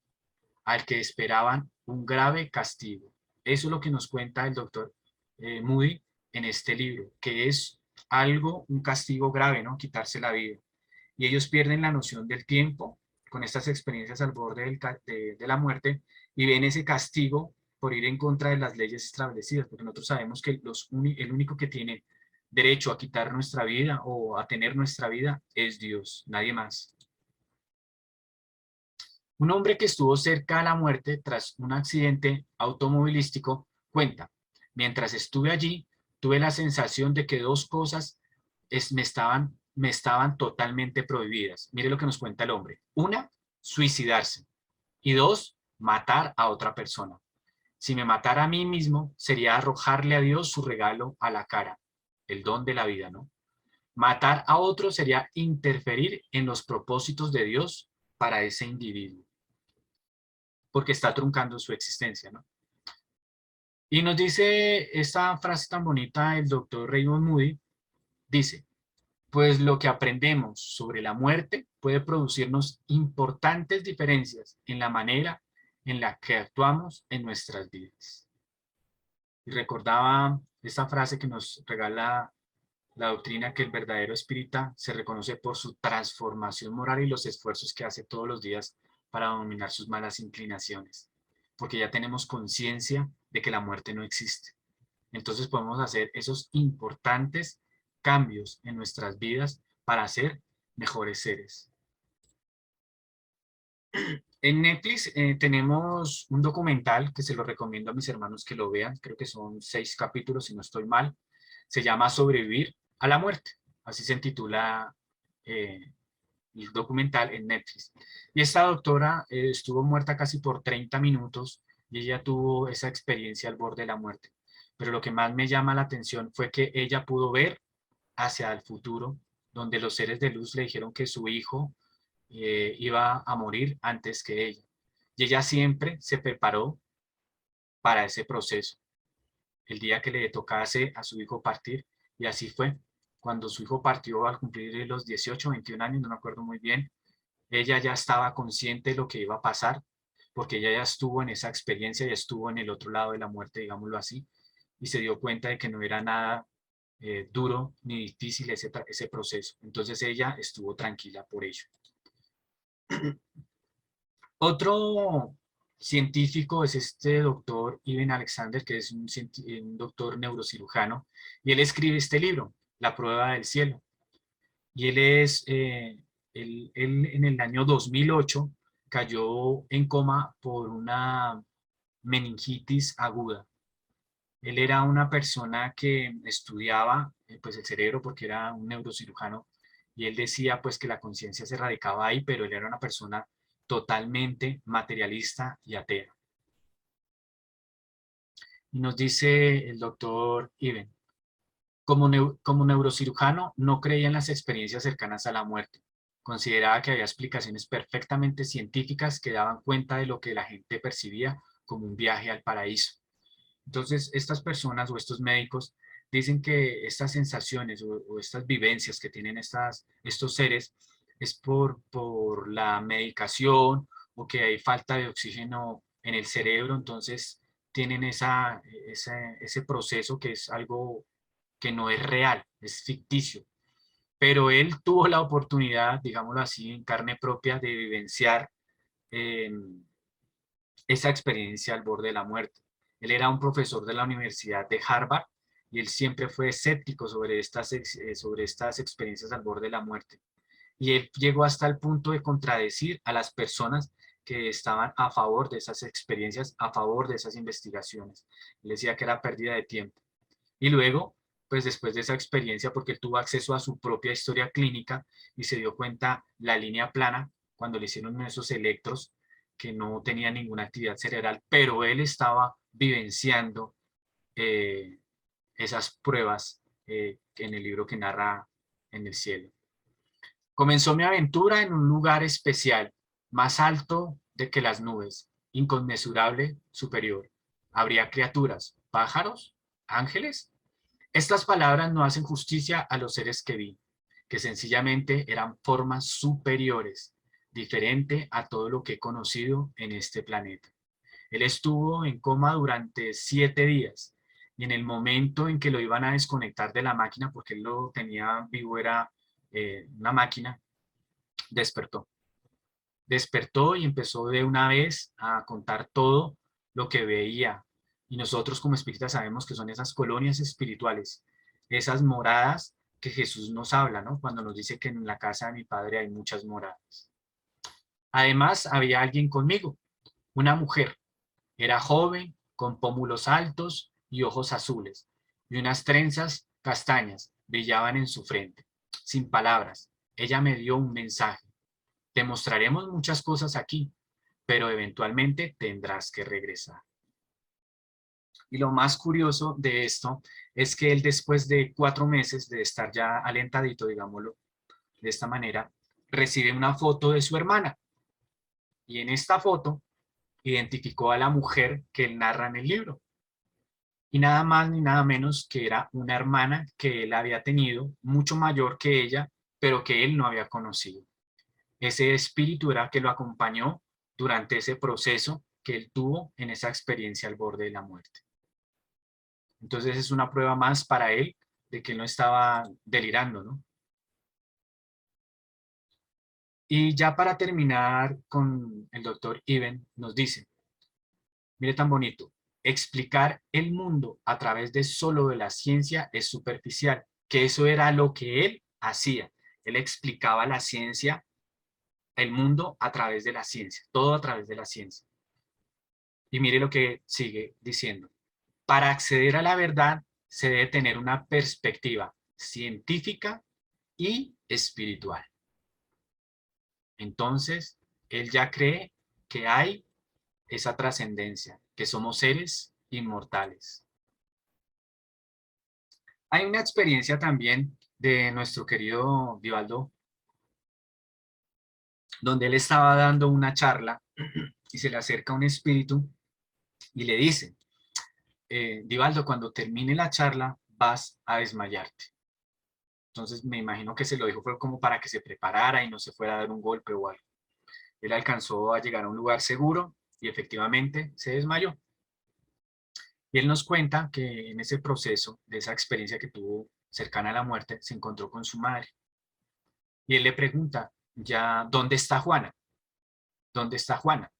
al que esperaban un grave castigo. Eso es lo que nos cuenta el doctor Moody en este libro, que es algo, un castigo grave, ¿no? Quitarse la vida. Y ellos pierden la noción del tiempo con estas experiencias al borde de la muerte y ven ese castigo por ir en contra de las leyes establecidas, porque nosotros sabemos que el único que tiene derecho a quitar nuestra vida o a tener nuestra vida es Dios, nadie más. Un hombre que estuvo cerca de la muerte tras un accidente automovilístico cuenta, mientras estuve allí, tuve la sensación de que dos cosas me estaban totalmente prohibidas. Mire lo que nos cuenta el hombre. Una, suicidarse. Y dos, matar a otra persona. Si me matara a mí mismo, sería arrojarle a Dios su regalo a la cara, el don de la vida, ¿no? Matar a otro sería interferir en los propósitos de Dios para ese individuo, porque está truncando su existencia, ¿no? Y nos dice esta frase tan bonita el doctor Raymond Moody, dice, pues lo que aprendemos sobre la muerte puede producirnos importantes diferencias en la manera en la que actuamos en nuestras vidas. Y recordaba esta frase que nos regala la doctrina, que el verdadero espírita se reconoce por su transformación moral y los esfuerzos que hace todos los días para dominar sus malas inclinaciones, porque ya tenemos conciencia de que la muerte no existe. Entonces podemos hacer esos importantes cambios en nuestras vidas para ser mejores seres. En Netflix tenemos un documental que se lo recomiendo a mis hermanos que lo vean, creo que son 6 capítulos si no estoy mal, se llama Sobrevivir a la muerte, así se titula el documental en Netflix. Y esta doctora estuvo muerta casi por 30 minutos y ella tuvo esa experiencia al borde de la muerte. Pero lo que más me llama la atención fue que ella pudo ver hacia el futuro, donde los seres de luz le dijeron que su hijo iba a morir antes que ella. Y ella siempre se preparó para ese proceso, el día que le tocase a su hijo partir, y así fue. Cuando su hijo partió al cumplir los 18 o 21 años, no me acuerdo muy bien, Ella ya estaba consciente de lo que iba a pasar, porque ella ya estuvo en esa experiencia, ya estuvo en el otro lado de la muerte, digámoslo así, y se dio cuenta de que no era nada duro ni difícil ese proceso. Entonces ella estuvo tranquila por ello. Otro científico es este doctor Iben Alexander, que es un doctor neurocirujano, y él escribe este libro, La prueba del cielo. Y él en el año 2008 cayó en coma por una meningitis aguda. Él era una persona que estudiaba pues el cerebro porque era un neurocirujano y él decía pues que la conciencia se radicaba ahí, pero él era una persona totalmente materialista y atea. Y nos dice el doctor Iben, como neurocirujano no creía en las experiencias cercanas a la muerte. Consideraba que había explicaciones perfectamente científicas que daban cuenta de lo que la gente percibía como un viaje al paraíso. Entonces, estas personas o estos médicos dicen que estas sensaciones o estas vivencias que tienen estos seres es por la medicación o que hay falta de oxígeno en el cerebro, entonces tienen ese proceso que es algo que no es real, es ficticio. Pero él tuvo la oportunidad, digámoslo así, en carne propia de vivenciar eh, esa experiencia al borde de la muerte. Él era un profesor de la Universidad de Harvard y él siempre fue escéptico sobre estas experiencias al borde de la muerte. Y él llegó hasta el punto de contradecir a las personas que estaban a favor de esas experiencias, a favor de esas investigaciones. Él decía que era pérdida de tiempo. Y luego, pues después de esa experiencia, porque él tuvo acceso a su propia historia clínica y se dio cuenta la línea plana cuando le hicieron esos electros que no tenía ninguna actividad cerebral, pero él estaba vivenciando eh, esas pruebas en el libro que narra en el cielo. Comenzó mi aventura en un lugar especial, más alto de que las nubes, inconmensurable, superior. Habría criaturas, pájaros, ángeles. Estas palabras no hacen justicia a los seres que vi, que sencillamente eran formas superiores, diferente a todo lo que he conocido en este planeta. Él estuvo en coma durante 7 días y en el momento en que lo iban a desconectar de la máquina, porque él lo tenía vivo, era una máquina, despertó. Despertó y empezó de una vez a contar todo lo que veía. Y nosotros como espíritas sabemos que son esas colonias espirituales, esas moradas que Jesús nos habla, ¿no? Cuando nos dice que en la casa de mi Padre hay muchas moradas. Además, había alguien conmigo, una mujer. Era joven, con pómulos altos y ojos azules, y unas trenzas castañas brillaban en su frente. Sin palabras, ella me dio un mensaje. Te mostraremos muchas cosas aquí, pero eventualmente tendrás que regresar. Y lo más curioso de esto es que él después de 4 meses de estar ya alentadito, digámoslo de esta manera, recibe una foto de su hermana. Y en esta foto identificó a la mujer que él narra en el libro. Y nada más ni nada menos que era una hermana que él había tenido, mucho mayor que ella, pero que él no había conocido. Ese espíritu era que lo acompañó durante ese proceso que él tuvo en esa experiencia al borde de la muerte. Entonces es una prueba más para él de que él no estaba delirando, ¿no? Y ya para terminar con el doctor Iben nos dice, mire tan bonito, explicar el mundo a través de solo de la ciencia es superficial, que eso era lo que él hacía. Él explicaba la ciencia, el mundo a través de la ciencia, todo a través de la ciencia. Y mire lo que sigue diciendo. Para acceder a la verdad se debe tener una perspectiva científica y espiritual. Entonces, él ya cree que hay esa trascendencia, que somos seres inmortales. Hay una experiencia también de nuestro querido Divaldo, donde él estaba dando una charla y se le acerca un espíritu y le dice, Divaldo, cuando termine la charla vas a desmayarte. Entonces me imagino que se lo dijo fue como para que se preparara y no se fuera a dar un golpe o algo. Él alcanzó a llegar a un lugar seguro y efectivamente se desmayó. Y él nos cuenta que en ese proceso, de esa experiencia que tuvo cercana a la muerte, se encontró con su madre. Y él le pregunta, ya, ¿dónde está Juana? ¿Dónde está Juana?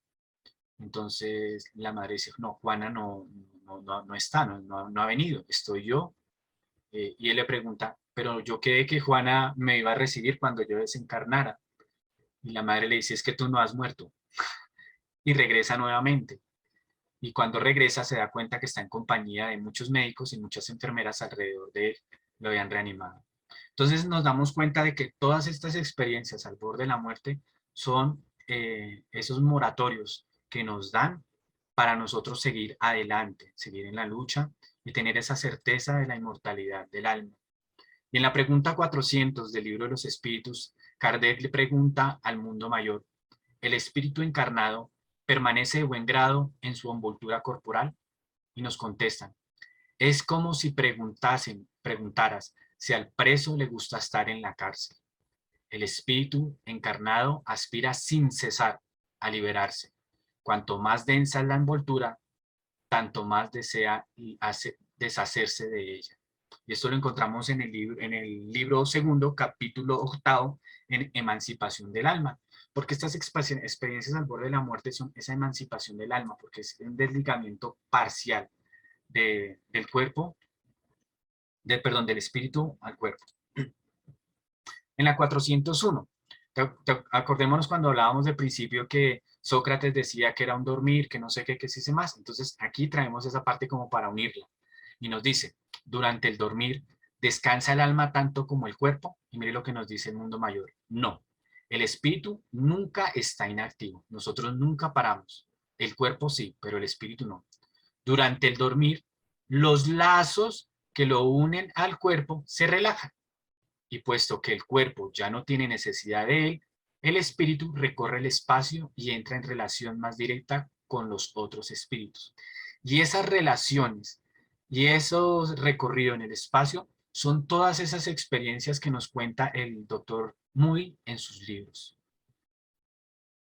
Entonces la madre dice, no, Juana no está, no ha venido, estoy yo. Y él le pregunta, pero yo quedé que Juana me iba a recibir cuando yo desencarnara. Y la madre le dice, es que tú no has muerto. Y regresa nuevamente. Y cuando regresa se da cuenta que está en compañía de muchos médicos y muchas enfermeras alrededor de él. Lo habían reanimado. Entonces nos damos cuenta de que todas estas experiencias al borde de la muerte son esos moratorios que nos dan para nosotros seguir adelante, seguir en la lucha y tener esa certeza de la inmortalidad del alma. Y en la pregunta 400 del libro de los espíritus, Kardec le pregunta al mundo mayor, ¿el espíritu encarnado permanece de buen grado en su envoltura corporal? Y nos contestan, es como si preguntaras si al preso le gusta estar en la cárcel. El espíritu encarnado aspira sin cesar a liberarse. Cuanto más densa es la envoltura, tanto más desea deshacerse de ella. Y esto lo encontramos en el libro segundo, capítulo 8, en Emancipación del Alma. Porque estas experiencias al borde de la muerte son esa emancipación del alma, porque es un desligamiento parcial del cuerpo, del espíritu al cuerpo. En la 401, acordémonos cuando hablábamos del principio que Sócrates decía que era un dormir, que no sé qué, que se dice más. Entonces aquí traemos esa parte como para unirla. Y nos dice, durante el dormir, ¿descansa el alma tanto como el cuerpo? Y mire lo que nos dice el mundo mayor. No, el espíritu nunca está inactivo. Nosotros nunca paramos. El cuerpo sí, pero el espíritu no. Durante el dormir, los lazos que lo unen al cuerpo se relajan. Y puesto que el cuerpo ya no tiene necesidad de él, el espíritu recorre el espacio y entra en relación más directa con los otros espíritus. Y esas relaciones y esos recorridos en el espacio son todas esas experiencias que nos cuenta el doctor Muy en sus libros.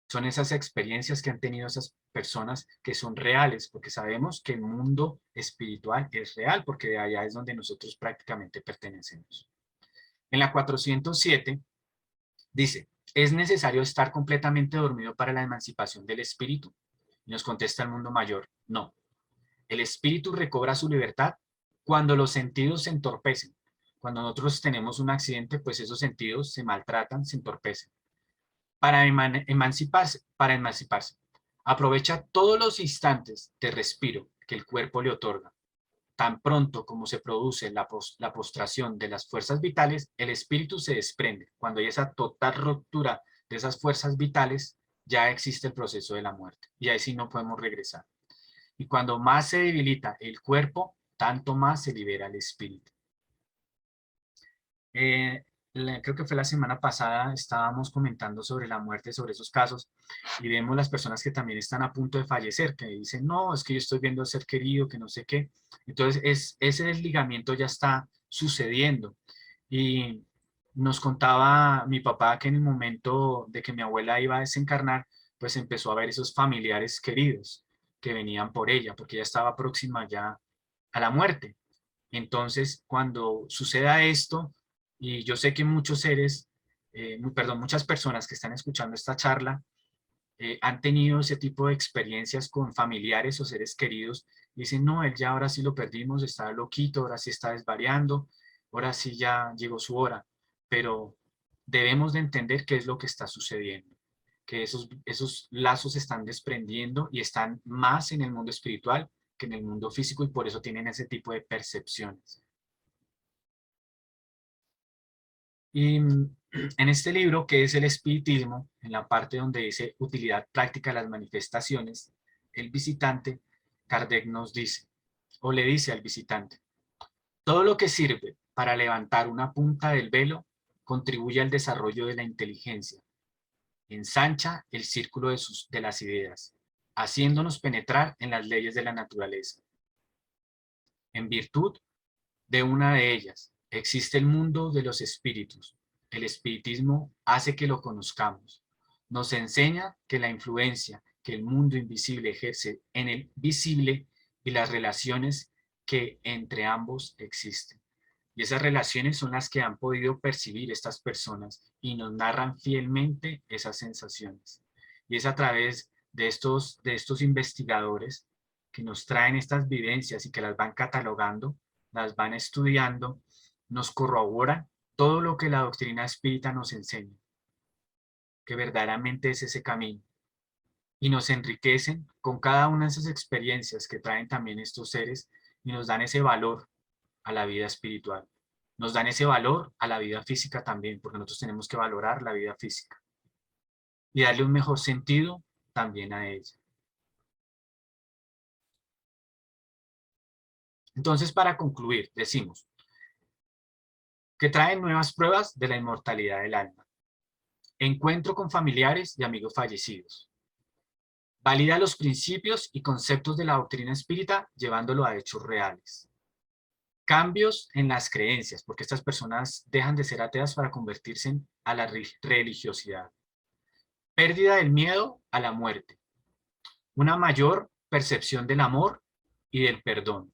Son esas experiencias que han tenido esas personas que son reales, porque sabemos que el mundo espiritual es real, porque de allá es donde nosotros prácticamente pertenecemos. En la 407 dice, ¿es necesario estar completamente dormido para la emancipación del espíritu? Y nos contesta el mundo mayor, no. El espíritu recobra su libertad cuando los sentidos se entorpecen. Cuando nosotros tenemos un accidente, pues esos sentidos se maltratan, se entorpecen. Para emanciparse, aprovecha todos los instantes de respiro que el cuerpo le otorga. Tan pronto como se produce la postración de las fuerzas vitales, el espíritu se desprende. Cuando hay esa total ruptura de esas fuerzas vitales, ya existe el proceso de la muerte. Y ahí sí no podemos regresar. Y cuando más se debilita el cuerpo, tanto más se libera el espíritu. Creo que fue la semana pasada, estábamos comentando sobre la muerte, sobre esos casos, y vemos las personas que también están a punto de fallecer, que dicen, no, es que yo estoy viendo al ser querido, que no sé qué. Entonces, ese desligamiento ya está sucediendo. Y nos contaba mi papá que en el momento de que mi abuela iba a desencarnar, pues empezó a ver esos familiares queridos que venían por ella, porque ella estaba próxima ya a la muerte. Entonces, cuando suceda esto, y yo sé que muchos seres, muchas personas que están escuchando esta charla, han tenido ese tipo de experiencias con familiares o seres queridos, y dicen, no, él ya ahora sí lo perdimos, está loquito, ahora sí está desvariando, ahora sí ya llegó su hora, pero debemos de entender qué es lo que está sucediendo, que esos lazos se están desprendiendo y están más en el mundo espiritual que en el mundo físico y por eso tienen ese tipo de percepciones. Y en este libro, que es el espiritismo, en la parte donde dice utilidad práctica de las manifestaciones, el visitante, Kardec nos dice, o le dice al visitante, todo lo que sirve para levantar una punta del velo contribuye al desarrollo de la inteligencia, ensancha el círculo de las ideas, haciéndonos penetrar en las leyes de la naturaleza. En virtud de una de ellas, existe el mundo de los espíritus. El espiritismo hace que lo conozcamos. Nos enseña que la influencia que el mundo invisible ejerce en el visible y las relaciones que entre ambos existen. Y esas relaciones son las que han podido percibir estas personas y nos narran fielmente esas sensaciones. Y es a través de estos investigadores que nos traen estas vivencias y que las van catalogando, las van estudiando, nos corroboran todo lo que la doctrina espírita nos enseña, que verdaderamente es ese camino. Y nos enriquecen con cada una de esas experiencias que traen también estos seres y nos dan ese valor a la vida espiritual. Nos dan ese valor a la vida física también, porque nosotros tenemos que valorar la vida física y darle un mejor sentido también a ella. Entonces, para concluir, decimos que traen nuevas pruebas de la inmortalidad del alma. Encuentro con familiares y amigos fallecidos. Valida los principios y conceptos de la doctrina espírita llevándolo a hechos reales. Cambios en las creencias, porque estas personas dejan de ser ateas para convertirse a la religiosidad. Pérdida del miedo a la muerte. Una mayor percepción del amor y del perdón.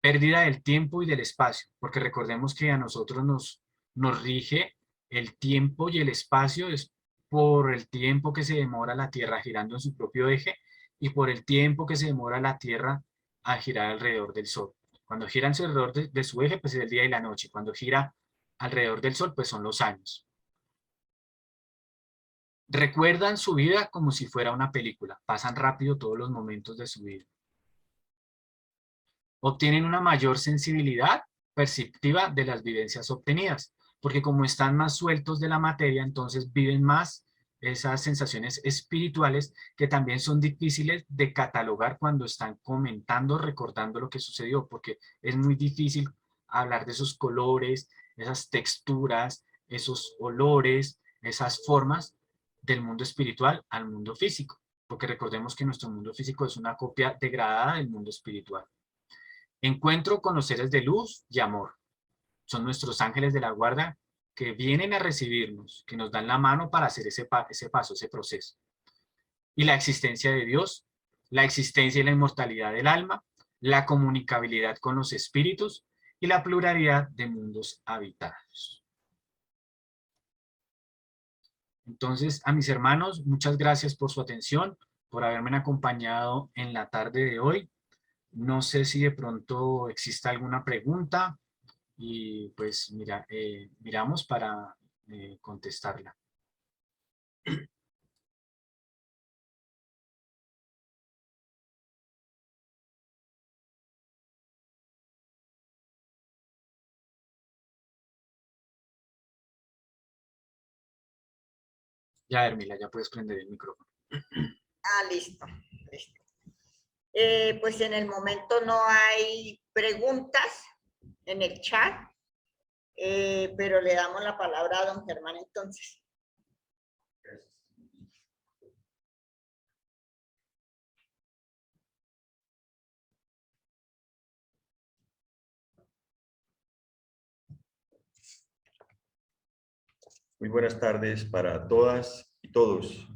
Pérdida del tiempo y del espacio, porque recordemos que a nosotros nos rige el tiempo y el espacio, es por el tiempo que se demora la Tierra girando en su propio eje y por el tiempo que se demora la Tierra a girar alrededor del Sol. Cuando gira alrededor de su eje, pues es el día y la noche. Cuando gira alrededor del Sol, pues son los años. Recuerdan su vida como si fuera una película. Pasan rápido todos los momentos de su vida. Obtienen una mayor sensibilidad perceptiva de las vivencias obtenidas, porque como están más sueltos de la materia, entonces viven más esas sensaciones espirituales que también son difíciles de catalogar cuando están comentando, recordando lo que sucedió, porque es muy difícil hablar de esos colores, esas texturas, esos olores, esas formas del mundo espiritual al mundo físico, porque recordemos que nuestro mundo físico es una copia degradada del mundo espiritual. Encuentro con los seres de luz y amor. Son nuestros ángeles de la guarda que vienen a recibirnos, que nos dan la mano para hacer ese paso, ese proceso. Y la existencia de Dios, la existencia y la inmortalidad del alma, la comunicabilidad con los espíritus y la pluralidad de mundos habitados. Entonces, a mis hermanos, muchas gracias por su atención, por haberme acompañado en la tarde de hoy. No sé si de pronto existe alguna pregunta y pues miramos para contestarla. Ya, Hermila, ya puedes prender el micrófono. Listo. Pues en el momento no hay preguntas en el chat, pero le damos la palabra a don Germán entonces. Muy buenas tardes para todas y todos.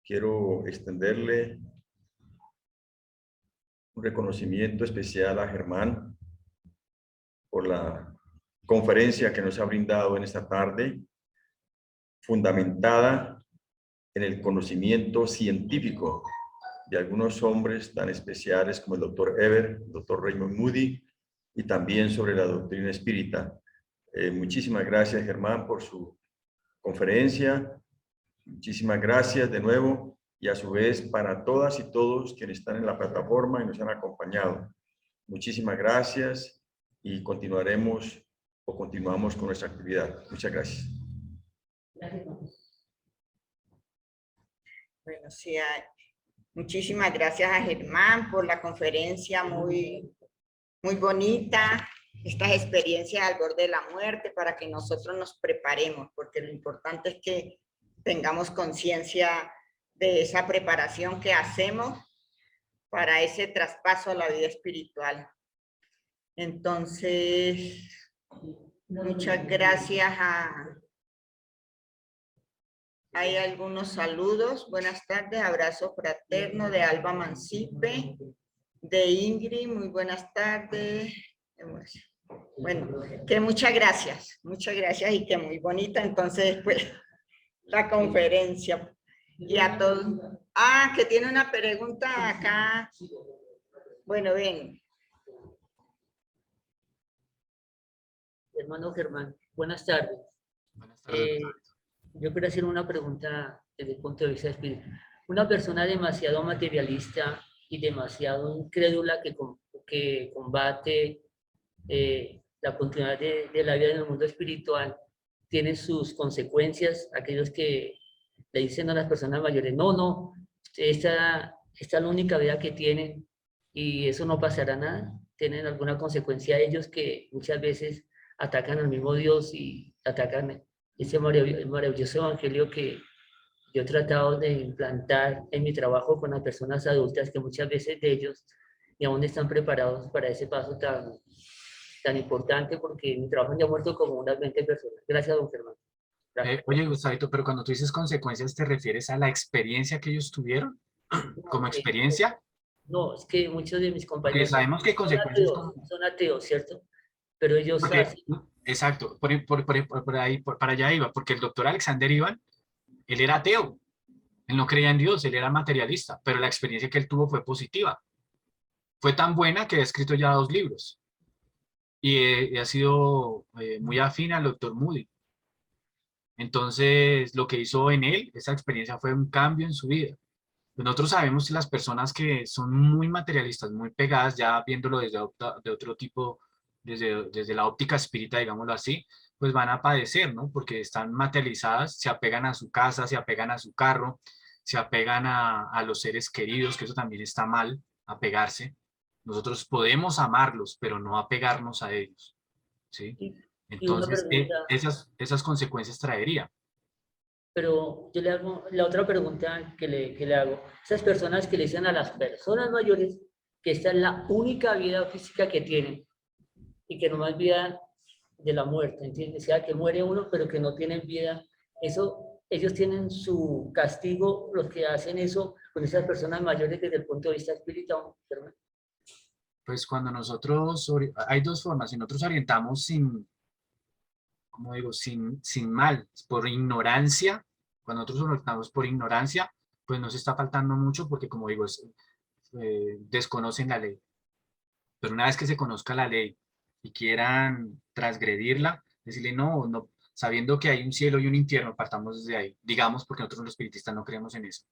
Quiero extenderle un reconocimiento especial a Germán por la conferencia que nos ha brindado en esta tarde, fundamentada en el conocimiento científico de algunos hombres tan especiales como el doctor Eber, el doctor Raymond Moody, y también sobre la doctrina espírita. Muchísimas gracias, Germán, por su conferencia. Muchísimas gracias de nuevo y a su vez para todas y todos quienes están en la plataforma y nos han acompañado. Muchísimas gracias y continuamos con nuestra actividad. Muchas gracias. Bueno, sí, muchísimas gracias a Germán por la conferencia muy bonita, estas experiencias al borde de la muerte para que nosotros nos preparemos, porque lo importante es que tengamos conciencia de esa preparación que hacemos para ese traspaso a la vida espiritual. Entonces, muchas gracias Hay algunos saludos. Buenas tardes, abrazo fraterno de Alba Mancipe, de Ingrid, muy buenas tardes. Bueno, que muchas gracias y que muy bonita entonces pues la conferencia. Y a todos. Ah, que tiene una pregunta acá. Bueno, ven. Hermano Germán, buenas tardes. Buenas tardes. Yo quiero hacer una pregunta desde el punto de vista espiritual. Una persona demasiado materialista y demasiado incrédula que combate la continuidad de la vida en el mundo espiritual, tiene sus consecuencias. Aquellos que le dicen a las personas mayores, no, esta es la única vida que tienen y eso no pasará nada. Tienen alguna consecuencia ellos que muchas veces atacan al mismo Dios y atacan ese maravilloso evangelio que yo he tratado de implantar en mi trabajo con las personas adultas, que muchas veces de ellos ni aún están preparados para ese paso tan importante, porque mi trabajo ya ha muerto como unas 20 personas. Gracias, don Germán. Oye, Gustavito, pero cuando tú dices consecuencias, ¿te refieres a la experiencia que ellos tuvieron? ¿Como experiencia? No, es que muchos de mis Porque compañeros sabemos que consecuencias como... son ateos, ¿cierto? Pero ellos Porque, hacen... exacto, por ahí, para allá iba, porque el doctor Alexander Iván, él era ateo, él no creía en Dios, él era materialista, pero la experiencia que él tuvo fue positiva. Fue tan buena que ha escrito ya 2 libros y ha sido muy afín al doctor Moody. Entonces, lo que hizo en él, esa experiencia fue un cambio en su vida. Nosotros sabemos que las personas que son muy materialistas, muy pegadas, ya viéndolo de otro tipo, desde la óptica espírita, digámoslo así, pues van a padecer, ¿no? Porque están materializadas, se apegan a su casa, se apegan a su carro, se apegan a los seres queridos, que eso también está mal, apegarse. Nosotros podemos amarlos, pero no apegarnos a ellos, ¿sí? Y una Entonces, pregunta, esas consecuencias traería. pero yo le hago la otra pregunta que le hago. Esas personas que le dicen a las personas mayores que esta es la única vida física que tienen y que no más vida de la muerte, ¿entiendes? O sea, que muere uno, pero que no tienen vida. Eso, ellos tienen su castigo, los que hacen eso con esas personas mayores desde el punto de vista espiritual. Pues cuando nosotros, hay 2 formas, si nosotros orientamos como digo, sin mal, por ignorancia, cuando nosotros orientamos por ignorancia, pues nos está faltando mucho porque como digo, desconocen la ley. Pero una vez que se conozca la ley y quieran transgredirla, decirle no, sabiendo que hay un cielo y un infierno, partamos desde ahí, digamos, porque nosotros los espiritistas no creemos en eso.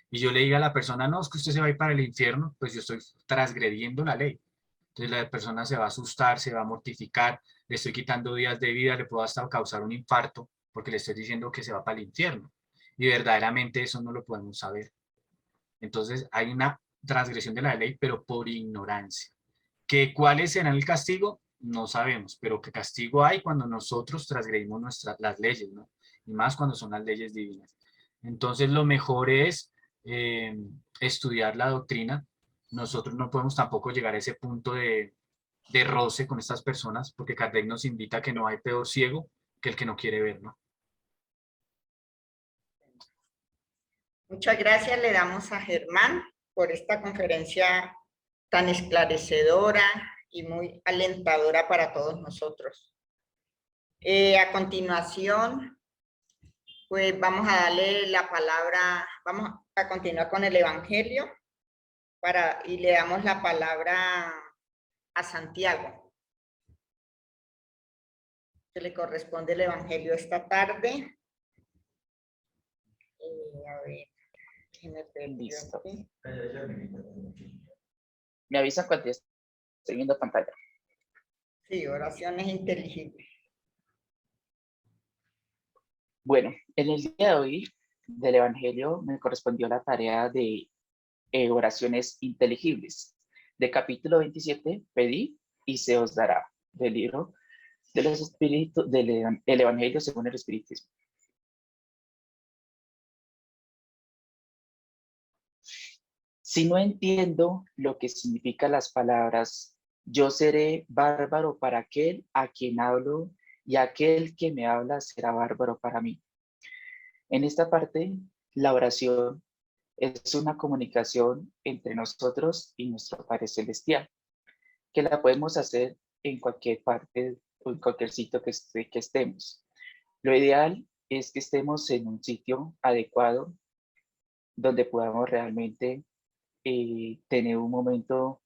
Y yo le diga a la persona, no, es que usted se va a ir para el infierno, pues yo estoy transgrediendo la ley. Entonces la persona se va a asustar, se va a mortificar, le estoy quitando días de vida, le puedo hasta causar un infarto porque le estoy diciendo que se va para el infierno. Y verdaderamente eso no lo podemos saber. Entonces hay una transgresión de la ley, pero por ignorancia. ¿Cuáles serán el castigo? No sabemos, pero qué castigo hay cuando nosotros transgredimos las leyes, ¿no? Y más cuando son las leyes divinas. Entonces lo mejor es estudiar la doctrina. Nosotros no podemos tampoco llegar a ese punto de roce con estas personas, porque Kardec nos invita a que no hay peor ciego que el que no quiere ver, ¿no? Muchas gracias le damos a Germán por esta conferencia tan esclarecedora y muy alentadora para todos nosotros. A continuación, pues vamos a darle la palabra, vamos a continuar con el Evangelio y le damos la palabra a Santiago, que le corresponde el Evangelio esta tarde. A ver, ¿qué me perdió? Listo. Aquí? Me avisan cuando estoy viendo pantalla. Sí, oraciones inteligibles. Bueno, en el día de hoy del Evangelio me correspondió la tarea de oraciones inteligibles. De capítulo 27, pedí y se os dará, del libro de los espíritus, del Evangelio según el Espiritismo. Si no entiendo lo que significan las palabras, yo seré bárbaro para aquel a quien hablo y aquel que me habla será bárbaro para mí. En esta parte, la oración es una comunicación entre nosotros y nuestro Padre Celestial, que la podemos hacer en cualquier parte o en cualquier sitio que estemos. Lo ideal es que estemos en un sitio adecuado donde podamos realmente tener un momento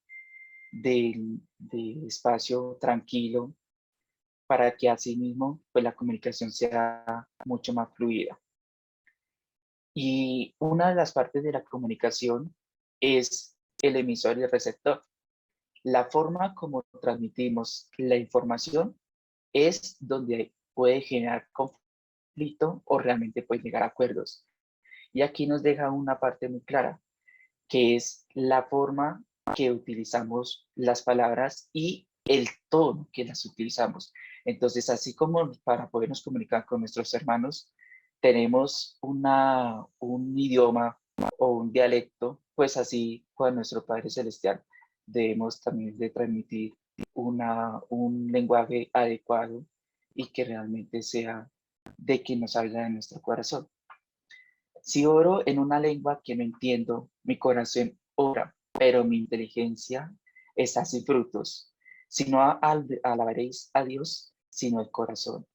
de espacio tranquilo para que así mismo pues, la comunicación sea mucho más fluida. Y una de las partes de la comunicación es el emisor y el receptor. La forma como transmitimos la información es donde puede generar conflicto o realmente puede llegar a acuerdos. Y aquí nos deja una parte muy clara, que es la forma que utilizamos las palabras y el tono que las utilizamos. Entonces, así como para podernos comunicar con nuestros hermanos, tenemos un idioma o un dialecto, pues así con nuestro Padre Celestial debemos también de transmitir un lenguaje adecuado y que realmente sea de que nos salga de nuestro corazón. Si oro en una lengua que no entiendo, mi corazón ora, pero mi inteligencia está sin frutos. Si no alabaréis a Dios, sino el corazón.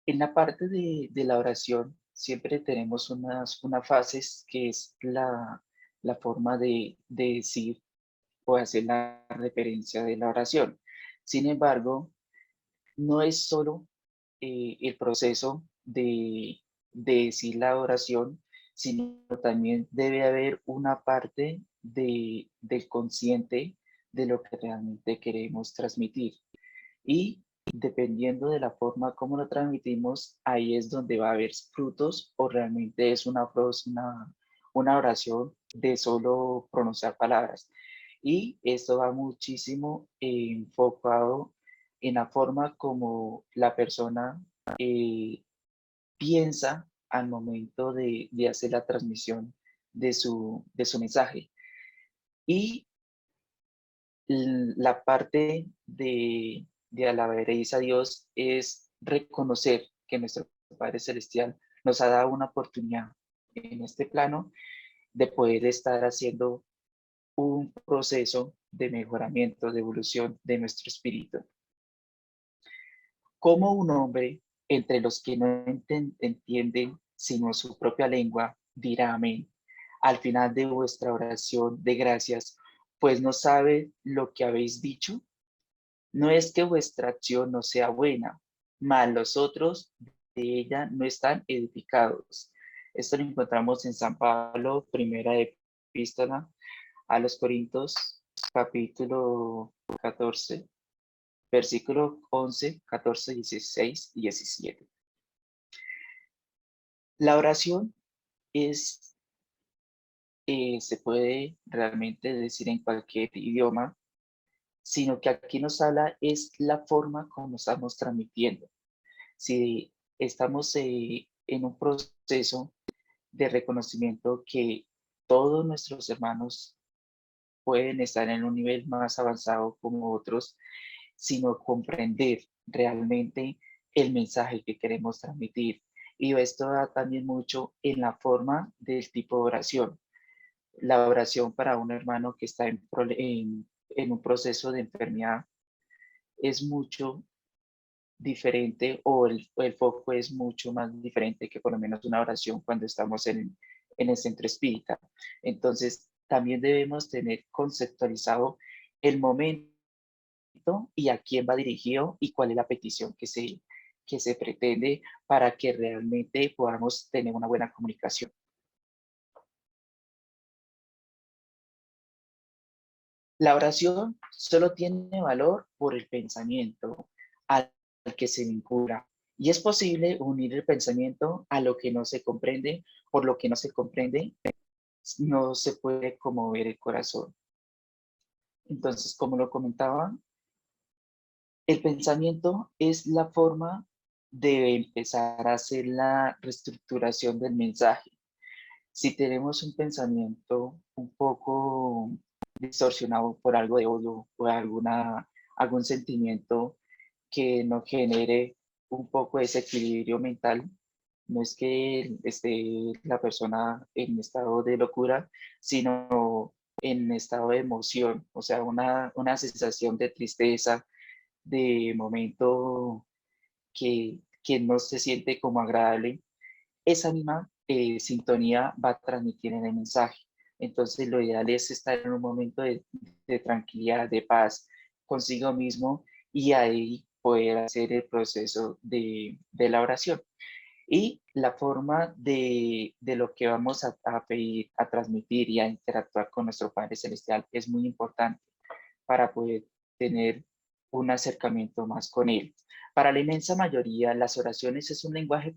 En la parte de la oración, siempre tenemos unas fases que es la forma de decir o hacer la referencia de la oración. Sin embargo, no es solo el proceso de decir la oración, sino también debe haber una parte del consciente de lo que realmente queremos transmitir. Y dependiendo de la forma como lo transmitimos, ahí es donde va a haber frutos o realmente es una oración de solo pronunciar palabras. Y esto va muchísimo enfocado en la forma como la persona piensa al momento de hacer la transmisión de su mensaje. Y la parte de alabaréis a Dios es reconocer que nuestro Padre Celestial nos ha dado una oportunidad en este plano de poder estar haciendo un proceso de mejoramiento, de evolución de nuestro espíritu. Como un hombre entre los que no entienden sino su propia lengua dirá amén al final de vuestra oración de gracias, pues no sabe lo que habéis dicho? No es que vuestra acción no sea buena, mas los otros de ella no están edificados. Esto lo encontramos en San Pablo, primera epístola a los Corintios, capítulo 14, versículo 11, 14, 16 y 17. La oración es, se puede realmente decir en cualquier idioma, sino que aquí nos habla es la forma como estamos transmitiendo. Si estamos en un proceso de reconocimiento que todos nuestros hermanos pueden estar en un nivel más avanzado como otros, sino comprender realmente el mensaje que queremos transmitir. Y esto da también mucho en la forma del tipo de oración. La oración para un hermano que está en un proceso de enfermedad es mucho diferente o el foco es mucho más diferente que por lo menos una oración cuando estamos en el centro espírita. Entonces, también debemos tener conceptualizado el momento y a quién va dirigido y cuál es la petición que se pretende para que realmente podamos tener una buena comunicación. La oración solo tiene valor por el pensamiento al que se vincula. Y es posible unir el pensamiento a lo que no se comprende, por lo que no se comprende, no se puede conmover el corazón. Entonces, como lo comentaba, el pensamiento es la forma de empezar a hacer la reestructuración del mensaje. Si tenemos un pensamiento un poco distorsionado por algo de odio o algún sentimiento que nos genere un poco de desequilibrio mental, No es que esté la persona en estado de locura, sino en estado de emoción, o sea, una sensación de tristeza, de momento que no se siente como agradable. Esa misma sintonía va a transmitir en el mensaje. Entonces, lo ideal es estar en un momento de tranquilidad, de paz consigo mismo y ahí poder hacer el proceso de la oración. Y la forma de lo que vamos a pedir, a transmitir y a interactuar con nuestro Padre Celestial es muy importante para poder tener un acercamiento más con Él. Para la inmensa mayoría, las oraciones es un lenguaje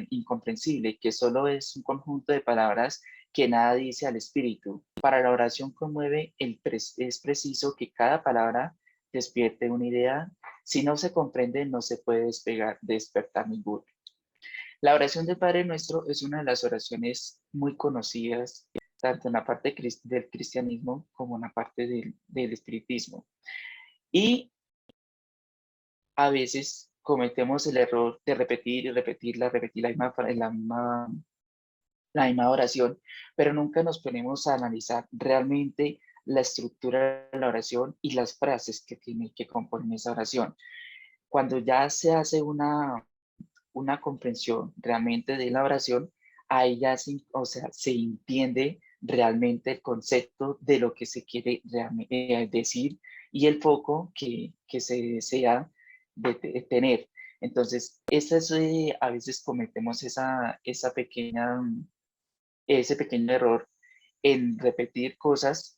incomprensible que solo es un conjunto de palabras que nada dice al espíritu. Para la oración conmueve, es preciso que cada palabra despierte una idea. Si no se comprende, no se puede despertar ninguna. La oración del Padre Nuestro es una de las oraciones muy conocidas, tanto en la parte del cristianismo como en la parte del espiritismo. Y a veces cometemos el error de repetir y repetir la misma oración, pero nunca nos ponemos a analizar realmente la estructura de la oración y las frases que tiene que componer esa oración. Cuando ya se hace una comprensión realmente de la oración, ahí ya o sea, se entiende realmente el concepto de lo que se quiere decir y el foco que se desea tener. Entonces, a veces cometemos ese pequeño error en repetir cosas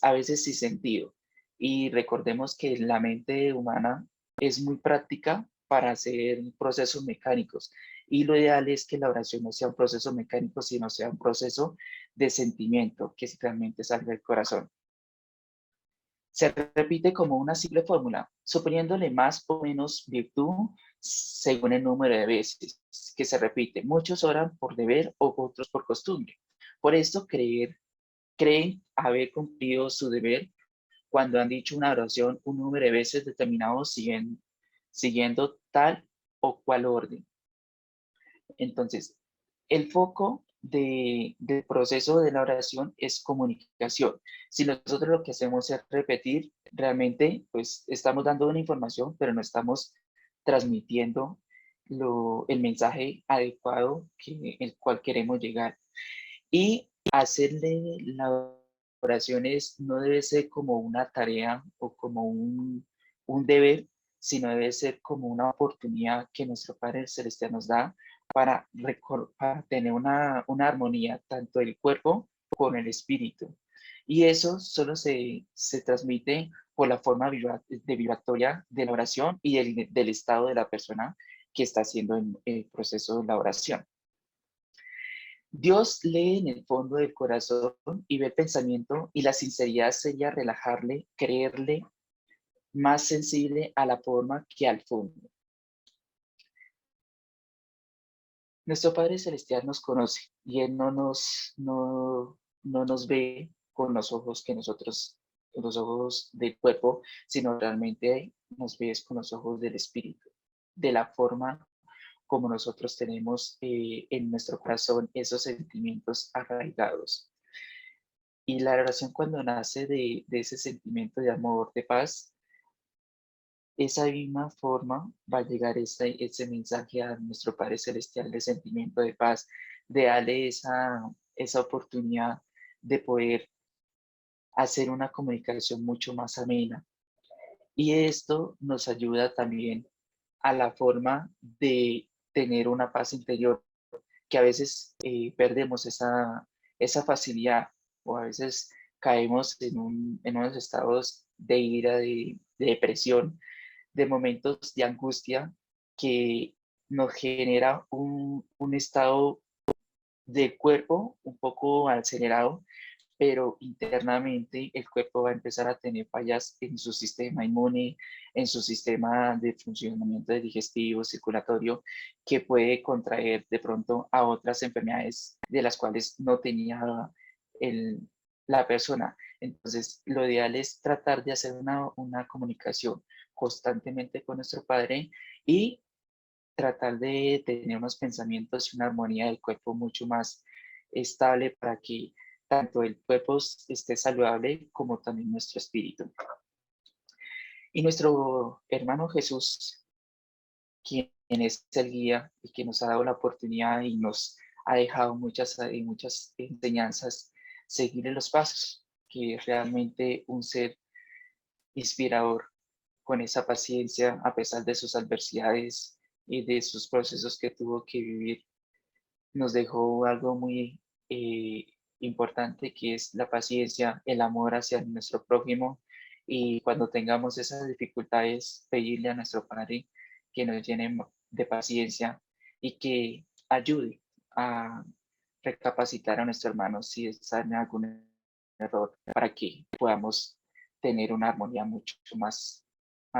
a veces sin sentido. Y recordemos que la mente humana es muy práctica para hacer procesos mecánicos. Y lo ideal es que la oración no sea un proceso mecánico, sino sea un proceso de sentimiento que realmente salga del corazón. Se repite como una simple fórmula, suponiéndole más o menos virtud según el número de veces que se repite. Muchos oran por deber o otros por costumbre. Por esto creen haber cumplido su deber cuando han dicho una oración un número de veces determinado siguiendo tal o cual orden. Entonces, el foco del proceso de la oración es comunicación. Si nosotros lo que hacemos es repetir, realmente pues estamos dando una información, pero no estamos transmitiendo el mensaje adecuado el cual queremos llegar. Y hacerle las oraciones no debe ser como una tarea o como un deber, sino debe ser como una oportunidad que nuestro Padre Celestial nos da para tener una armonía tanto del cuerpo con el espíritu. Y eso solo se transmite por la forma vibratoria de la oración y del estado de la persona que está haciendo el proceso de la oración. Dios lee en el fondo del corazón y ve el pensamiento, y la sinceridad sería relajarle, creerle más sensible a la forma que al fondo. Nuestro Padre Celestial nos conoce y Él no nos ve con los ojos con los ojos del cuerpo, sino realmente nos ve con los ojos del espíritu, de la forma como nosotros tenemos en nuestro corazón esos sentimientos arraigados. Y la oración cuando nace de ese sentimiento de amor, de paz, esa misma forma va a llegar ese mensaje a nuestro Padre Celestial de sentimiento de paz, de darle esa oportunidad de poder hacer una comunicación mucho más amena. Y esto nos ayuda también a la forma de tener una paz interior, que a veces perdemos esa facilidad o a veces caemos en unos estados de ira, de depresión, de momentos de angustia que nos genera un estado del cuerpo un poco acelerado, pero internamente el cuerpo va a empezar a tener fallas en su sistema inmune, en su sistema de funcionamiento digestivo, circulatorio, que puede contraer de pronto a otras enfermedades de las cuales no tenía el, la persona. Entonces, lo ideal es tratar de hacer una comunicación constantemente con nuestro Padre y tratar de tener unos pensamientos y una armonía del cuerpo mucho más estable para que tanto el cuerpo esté saludable como también nuestro espíritu. Y nuestro hermano Jesús, quien es el guía y que nos ha dado la oportunidad y nos ha dejado muchas enseñanzas, seguirle los pasos, que es realmente un ser inspirador con esa paciencia a pesar de sus adversidades y de sus procesos que tuvo que vivir. Nos dejó algo muy importante, que es la paciencia, el amor hacia nuestro prójimo, y cuando tengamos esas dificultades, pedirle a nuestro Padre que nos llene de paciencia y que ayude a recapacitar a nuestro hermano si está en algún error, para que podamos tener una armonía mucho más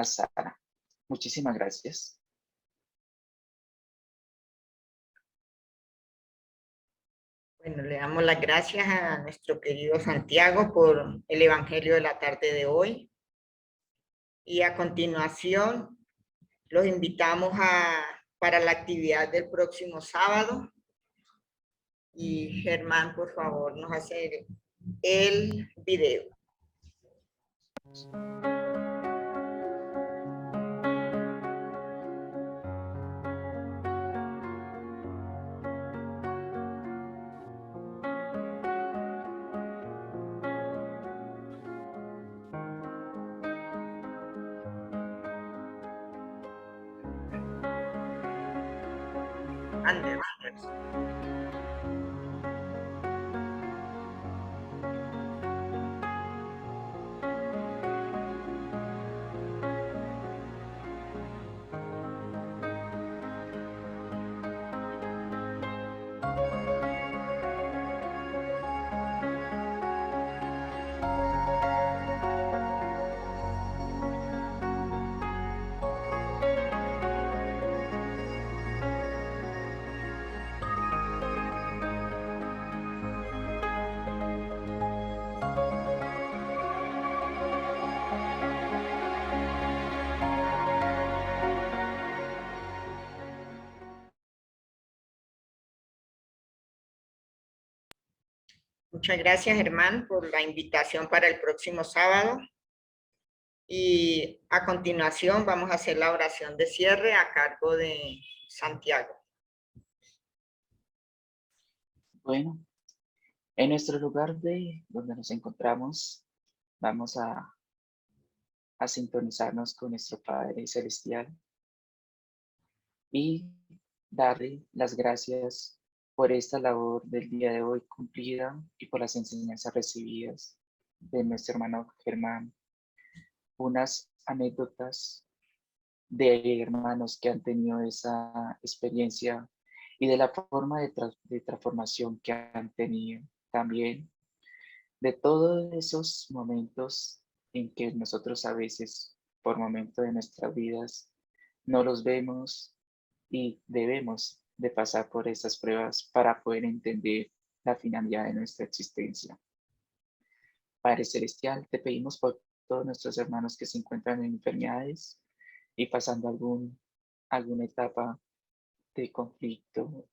sana. Muchísimas gracias. Bueno, le damos las gracias a nuestro querido Santiago por el Evangelio de la tarde de hoy. Y a continuación, los invitamos para la actividad del próximo sábado. Y Germán, por favor, nos hace el video. Anders. Muchas gracias, Germán, por la invitación para el próximo sábado. Y a continuación vamos a hacer la oración de cierre a cargo de Santiago. Bueno, en nuestro lugar donde nos encontramos, vamos a sintonizarnos con nuestro Padre Celestial y darle las gracias por esta labor del día de hoy cumplida y por las enseñanzas recibidas de nuestro hermano Germán. Unas anécdotas de hermanos que han tenido esa experiencia y de la forma de transformación que han tenido también, de todos esos momentos en que nosotros a veces, por momentos de nuestras vidas, no los vemos y debemos de pasar por esas pruebas para poder entender la finalidad de nuestra existencia. Padre Celestial, te pedimos por todos nuestros hermanos que se encuentran en enfermedades y pasando alguna etapa de conflicto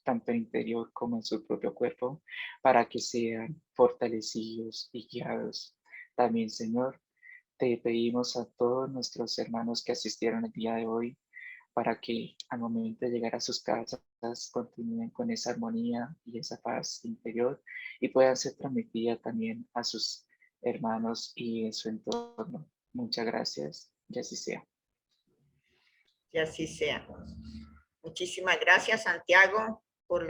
tanto en interior como en su propio cuerpo, para que sean fortalecidos y guiados. También, Señor, te pedimos a todos nuestros hermanos que asistieron el día de hoy, para que al momento de llegar a sus casas continúen con esa armonía y esa paz interior y puedan ser transmitidas también a sus hermanos y en su entorno. Muchas gracias y así sea. Que así sea. Muchísimas gracias, Santiago, por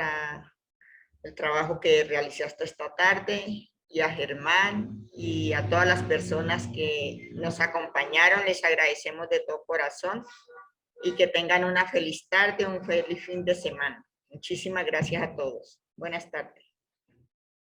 el trabajo que realizaste esta tarde, y a Germán y a todas las personas que nos acompañaron. Les agradecemos de todo corazón y que tengan una feliz tarde, un feliz fin de semana. Muchísimas gracias a todos. Buenas tardes.